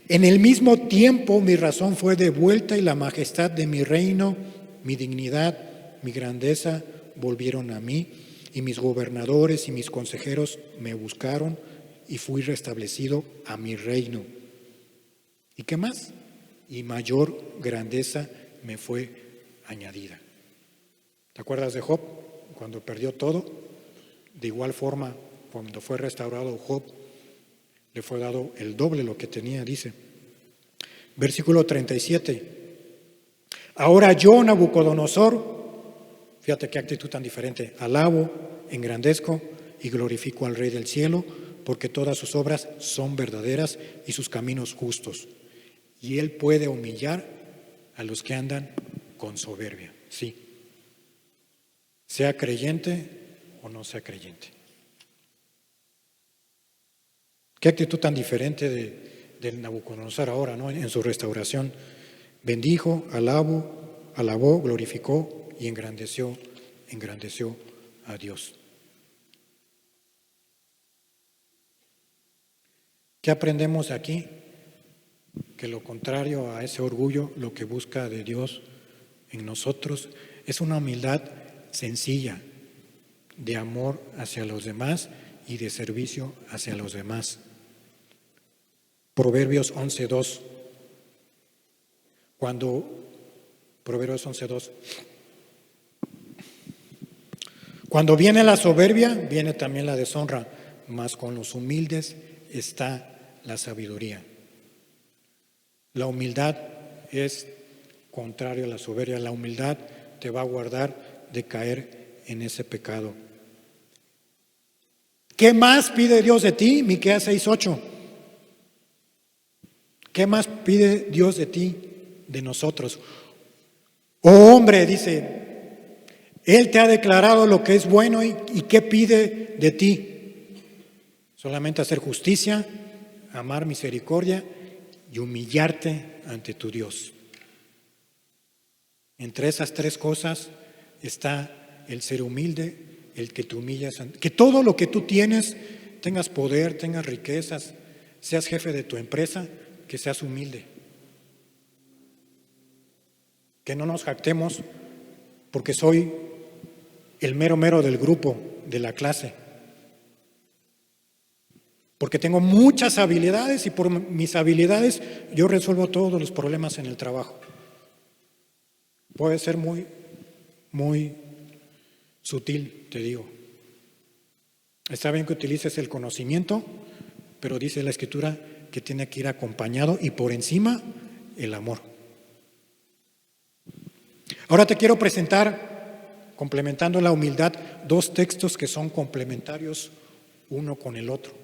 En el mismo tiempo mi razón fue devuelta y la majestad de mi reino, mi dignidad, mi grandeza volvieron a mí, y mis gobernadores y mis consejeros me buscaron y fui restablecido a mi reino. ¿Y qué más? Y mayor grandeza me fue añadida. ¿Te acuerdas de Job? Cuando perdió todo, de igual forma, cuando fue restaurado Job, le fue dado el doble lo que tenía, dice. Versículo 37. Ahora yo, Nabucodonosor, fíjate qué actitud tan diferente, alabo, engrandezco y glorifico al Rey del cielo, porque todas sus obras son verdaderas y sus caminos justos. Y Él puede humillar a los que andan con soberbia, sí. Sea creyente o no sea creyente. Qué actitud tan diferente de Nabucodonosor ahora, ¿no? En su restauración. Bendijo, alabó, glorificó y engrandeció a Dios. ¿Qué aprendemos aquí? Que lo contrario a ese orgullo, lo que busca de Dios en nosotros es una humildad sencilla, de amor hacia los demás y de servicio hacia los demás. Proverbios 11:2. Proverbios 11:2. Cuando viene la soberbia, viene también la deshonra, mas con los humildes está la sabiduría. La humildad es contrario a la soberbia. La humildad te va a guardar de caer en ese pecado. ¿Qué más pide Dios de ti? Miqueas 6:8. ¿Qué más pide Dios de ti, de nosotros? Oh hombre, dice, Él te ha declarado lo que es bueno y ¿qué pide de ti? Solamente hacer justicia, amar misericordia y humillarte ante tu Dios. Entre esas 3 cosas está el ser humilde, el que te humillas, que todo lo que tú tienes, tengas poder, tengas riquezas, seas jefe de tu empresa, que seas humilde, que no nos jactemos porque soy el mero mero del grupo, de la clase, porque tengo muchas habilidades y por mis habilidades yo resuelvo todos los problemas en el trabajo. Puede ser muy, muy sutil, te digo. Está bien que utilices el conocimiento, pero dice la Escritura que tiene que ir acompañado y por encima el amor. Ahora te quiero presentar, complementando la humildad, dos textos que son complementarios uno con el otro.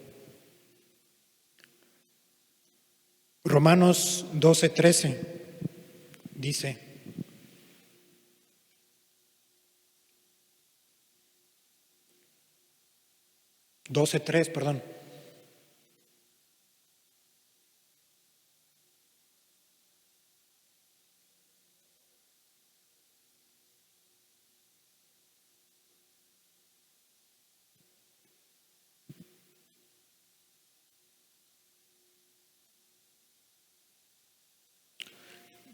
Romanos 12:13 dice: 12:3, perdón.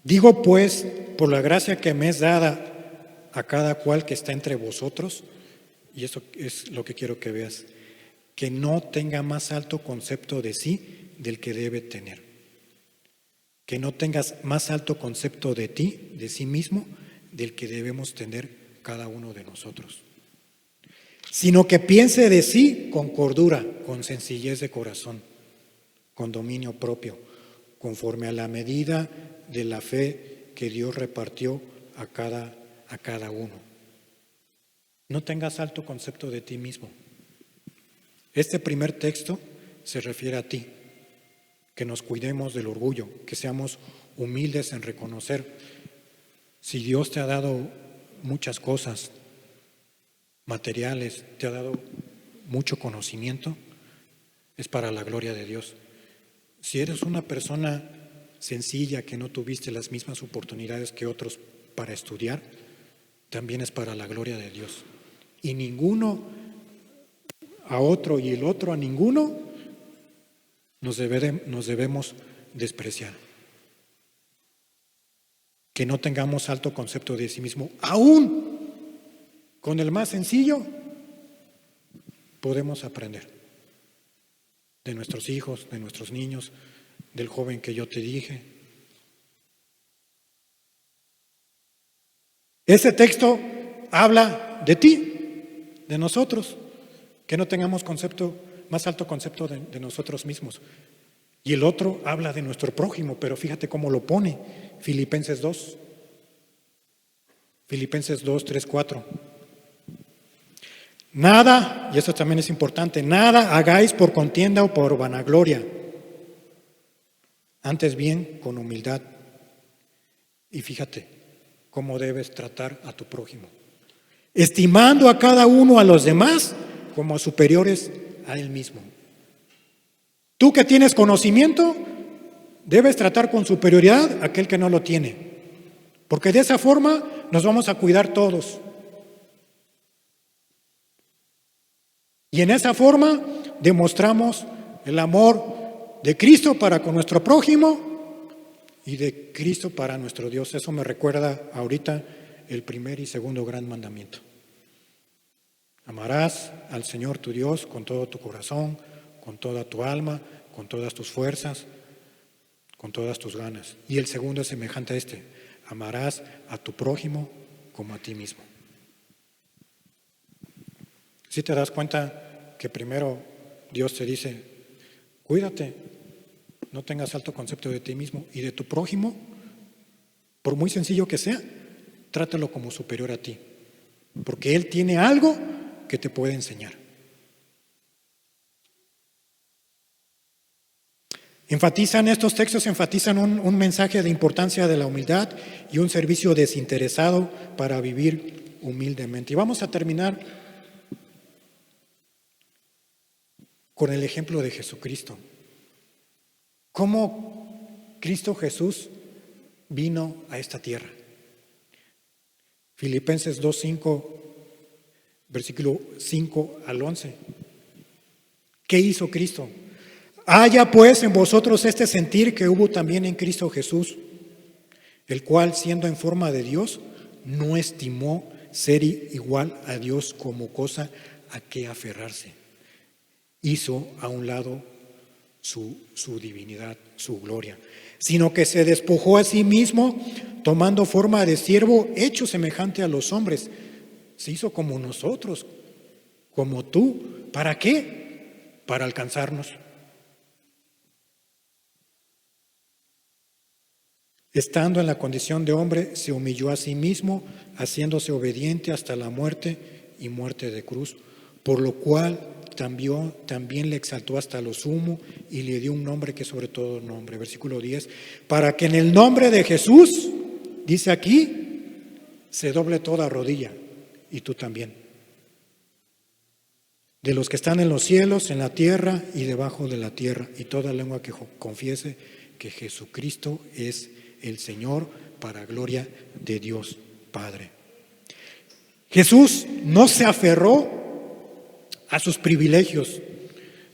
Digo pues, por la gracia que me es dada a cada cual que está entre vosotros, y eso es lo que quiero que veas, que no tenga más alto concepto de sí del que debe tener. Que no tengas más alto concepto de ti, de sí mismo, del que debemos tener cada uno de nosotros. Sino que piense de sí con cordura, con sencillez de corazón, con dominio propio, conforme a la medida de la fe que Dios repartió a cada uno. No tengas alto concepto de ti mismo. Este primer texto se refiere a ti, que nos cuidemos del orgullo, que seamos humildes en reconocer si Dios te ha dado muchas cosas materiales, te ha dado mucho conocimiento, es para la gloria de Dios. Si eres una persona sencilla, que no tuviste las mismas oportunidades que otros para estudiar, también es para la gloria de Dios. Y ninguno a otro y el otro a ninguno nos debemos despreciar. Que no tengamos alto concepto de sí mismo. Aún con el más sencillo podemos aprender. De nuestros hijos, de nuestros niños, del joven que yo te dije. Ese texto habla de ti, de nosotros, que no tengamos más alto concepto de nosotros mismos. Y el otro habla de nuestro prójimo, pero fíjate cómo lo pone. Filipenses 2, 3, 4. Nada, y esto también es importante, nada hagáis por contienda o por vanagloria, antes bien con humildad. Y fíjate cómo debes tratar a tu prójimo, estimando a cada uno a los demás como superiores a él mismo. Tú que tienes conocimiento, debes tratar con superioridad a aquel que no lo tiene, porque de esa forma nos vamos a cuidar todos. Y en esa forma demostramos el amor de Cristo para con nuestro prójimo y de Cristo para nuestro Dios. Eso me recuerda ahorita el primer y segundo gran mandamiento. Amarás al Señor tu Dios con todo tu corazón, con toda tu alma, con todas tus fuerzas, con todas tus ganas. Y el segundo es semejante a este: amarás a tu prójimo como a ti mismo. Si te das cuenta que primero Dios te dice, cuídate, no tengas alto concepto de ti mismo y de tu prójimo, por muy sencillo que sea, trátalo como superior a ti, porque Él tiene algo que te puede enseñar. Estos textos enfatizan un mensaje de importancia de la humildad y un servicio desinteresado para vivir humildemente. Y vamos a terminar con el ejemplo de Jesucristo. ¿Cómo Cristo Jesús vino a esta tierra? Filipenses 2:5, versículo 5 al 11. ¿Qué hizo Cristo? Haya pues en vosotros este sentir que hubo también en Cristo Jesús, el cual, siendo en forma de Dios, no estimó ser igual a Dios como cosa a que aferrarse. Hizo a un lado su divinidad, su gloria, sino que se despojó a sí mismo, tomando forma de siervo, hecho semejante a los hombres. Se hizo como nosotros, como tú. ¿Para qué? Para alcanzarnos. Estando en la condición de hombre, se humilló a sí mismo, haciéndose obediente hasta la muerte y muerte de cruz, por lo cual también le exaltó hasta lo sumo y le dio un nombre que es sobre todo nombre. Versículo 10, para que en el nombre de Jesús, dice aquí, se doble toda rodilla, y tú también, de los que están en los cielos, en la tierra y debajo de la tierra, y toda lengua que confiese que Jesucristo es el Señor, para gloria de Dios Padre. Jesús no se aferró a sus privilegios,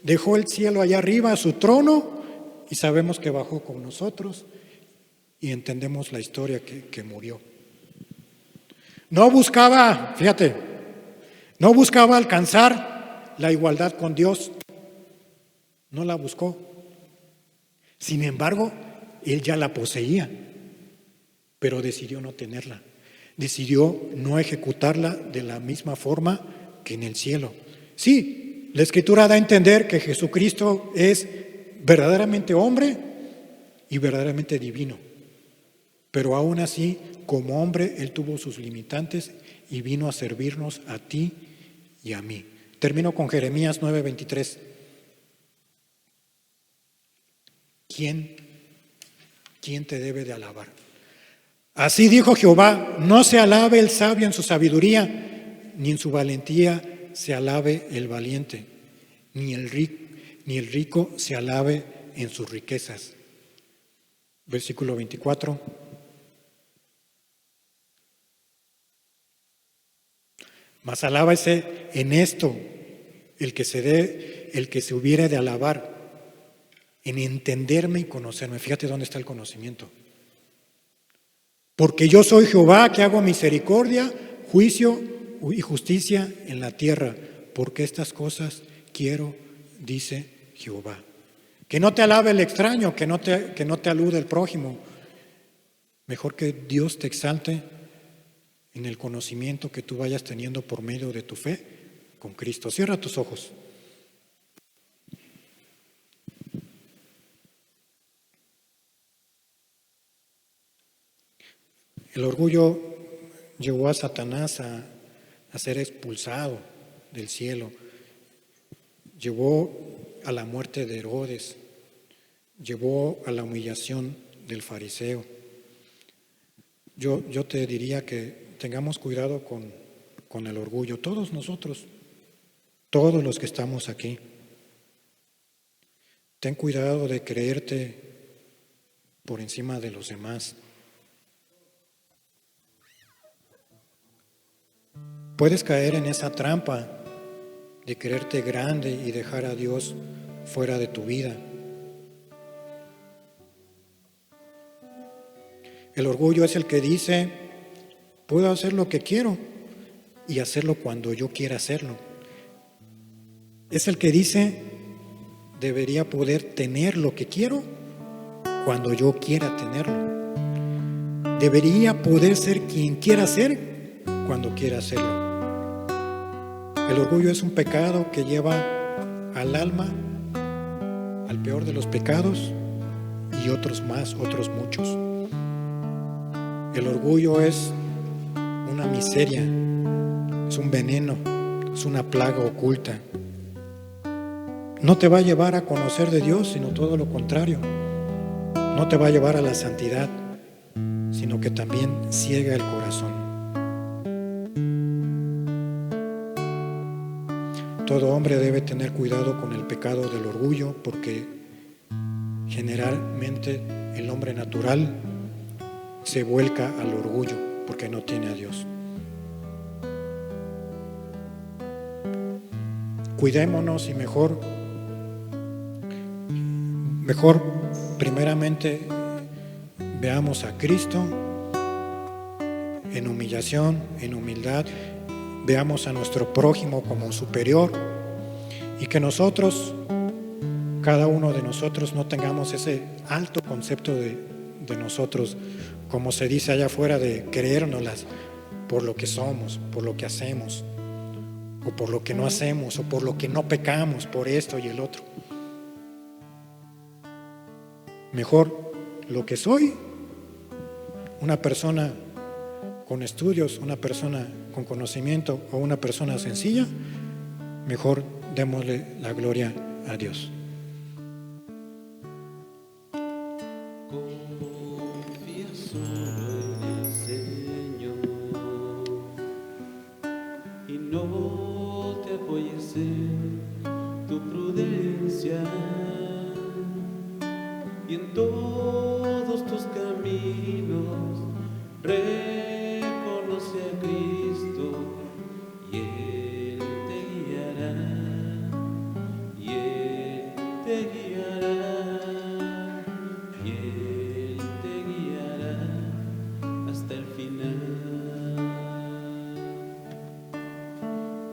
dejó el cielo allá arriba, a su trono, y sabemos que bajó con nosotros y entendemos la historia que murió. No buscaba, fíjate, no buscaba alcanzar la igualdad con Dios, no la buscó. Sin embargo, él ya la poseía, pero decidió no tenerla. Decidió no ejecutarla de la misma forma que en el cielo. Sí, la Escritura da a entender que Jesucristo es verdaderamente hombre y verdaderamente divino. Pero aún así, como hombre, Él tuvo sus limitantes y vino a servirnos a ti y a mí. Termino con Jeremías 9:23. ¿Quién te debe de alabar? Así dijo Jehová, no se alabe el sabio en su sabiduría, ni en su valentía se alabe el valiente, ni el rico se alabe en sus riquezas. Versículo 24. Mas alábase en esto el que se hubiere de alabar, en entenderme y conocerme. Fíjate dónde está el conocimiento. Porque yo soy Jehová, que hago misericordia, juicio y justicia en la tierra, porque estas cosas quiero, dice Jehová. Que no te alabe el extraño, que no te alude el prójimo. Mejor que Dios te exalte en el conocimiento que tú vayas teniendo por medio de tu fe con Cristo. Cierra tus ojos. El orgullo llevó a Satanás a ser expulsado del cielo. Llevó a la muerte de Herodes. Llevó a la humillación del fariseo. Yo te diría que tengamos cuidado con el orgullo. Todos nosotros, todos los que estamos aquí. Ten cuidado de creerte por encima de los demás. Puedes caer en esa trampa de creerte grande y dejar a Dios fuera de tu vida. El orgullo es el que dice, puedo hacer lo que quiero y hacerlo cuando yo quiera hacerlo. Es el que dice, debería poder tener lo que quiero cuando yo quiera tenerlo. Debería poder ser quien quiera ser cuando quiera hacerlo. El orgullo es un pecado que lleva al alma al peor de los pecados y otros muchos. El orgullo es una miseria, es un veneno, es una plaga oculta. No te va a llevar a conocer de Dios, sino todo lo contrario. No te va a llevar a la santidad, sino que también ciega el corazón. Todo hombre debe tener cuidado con el pecado del orgullo, porque generalmente el hombre natural se vuelca al orgullo porque no tiene a Dios. Cuidémonos y mejor primeramente veamos a Cristo en humillación, en humildad, veamos a nuestro prójimo como superior y que nosotros, cada uno de nosotros, no tengamos ese alto concepto de nosotros, como se dice allá afuera, de creérnoslas por lo que somos, por lo que hacemos, o por lo que no hacemos, o por lo que no pecamos, por esto y el otro. Mejor lo que soy, una persona con estudios, una persona con conocimiento o una persona sencilla, mejor démosle la gloria a Dios. Confía solo en el Señor y no te apoyes en tu prudencia, y en todos tus caminos reconoce a Cristo y Él te guiará, y Él te guiará, y Él te guiará hasta el final.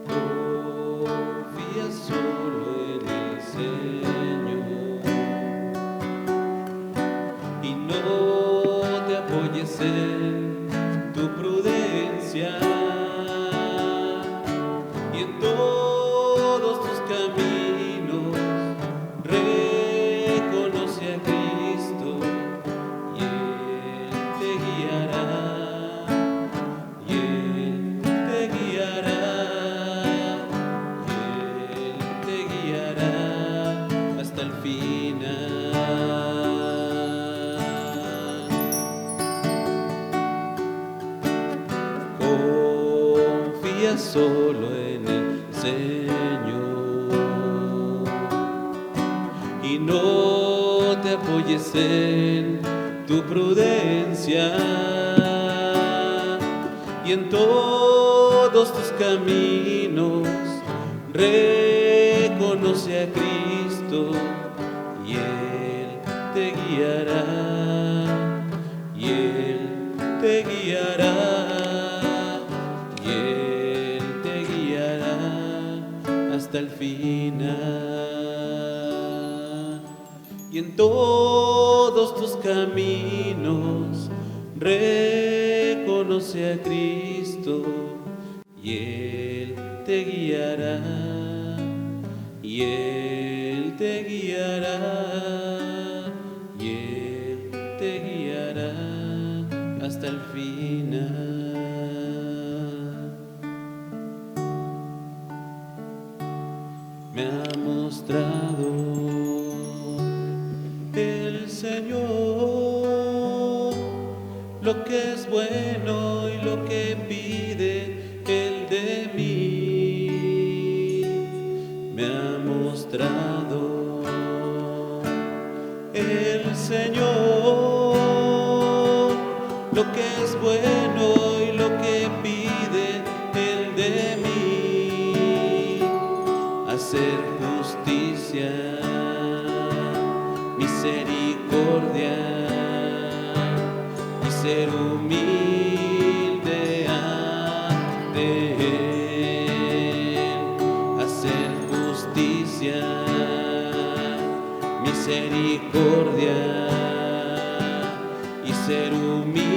Confía solo en el Señor y no te apoyes en tu prudencia, y en todos tus caminos reconoce a Cristo y Él te guiará, y Él te guiará, y Él te guiará hasta el final. Confía solo en el Señor y no te apoyes en tu prudencia, y en todos tus caminos reconoce a Cristo y Él te guiará, y Él te guiará, y Él te guiará hasta el final. Y en todos tus caminos reconoce a Cristo y Él te guiará, y Él te guiará, y Él te guiará hasta el final. Me ha mostrado el Señor lo que es bueno y lo que pide Él de mí. Me ha mostrado el Señor lo que es bueno y lo que pide Él de mí. Hacer justicia, misericordia y ser humilde ante Él. Hacer justicia, misericordia y ser humilde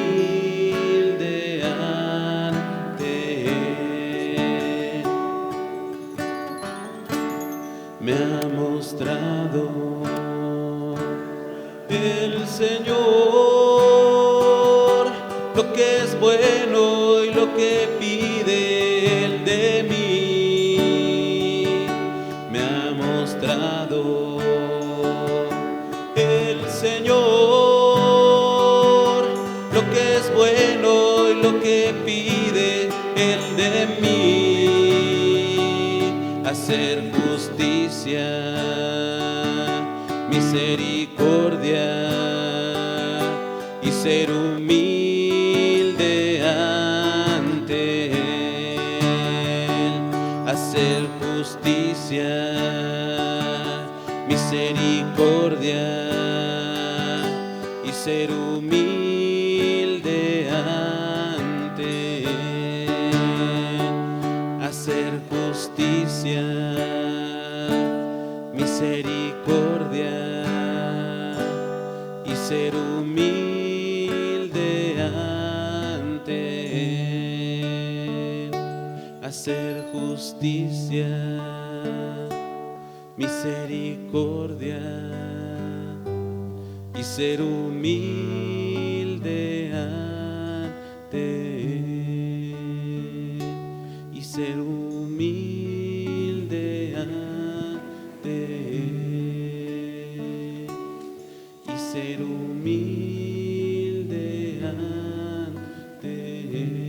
ante Él. Me ha mostrado el Señor lo que es bueno y lo que pide Él de mí. Me ha mostrado el Señor lo que es bueno y lo que pide Él de mí. Hacer justicia, misericordia y ser humilde ante Él. Hacer justicia, misericordia y ser humilde ante Él, hacer justicia, misericordia y ser humilde ante Él, hacer justicia, misericordia y ser humilde ante Él, y ser humilde ante Él, y ser humilde ante Él.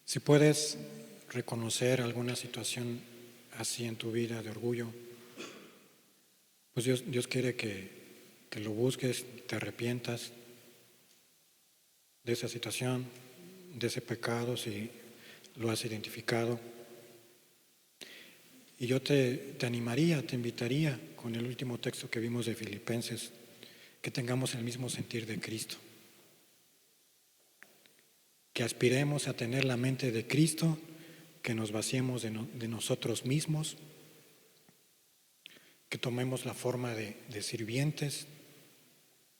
Si puedes reconocer alguna situación así en tu vida de orgullo, pues Dios quiere que lo busques, te arrepientas de esa situación, de ese pecado, si lo has identificado. Y yo te animaría, te invitaría con el último texto que vimos de Filipenses, que tengamos el mismo sentir de Cristo. Que aspiremos a tener la mente de Cristo, que nos vaciemos de nosotros mismos, que tomemos la forma de sirvientes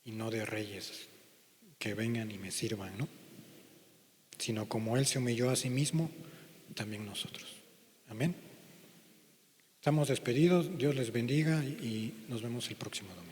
y no de reyes, que vengan y me sirvan, ¿no? Sino como Él se humilló a sí mismo, también nosotros. Amén. Estamos despedidos, Dios les bendiga y nos vemos el próximo domingo.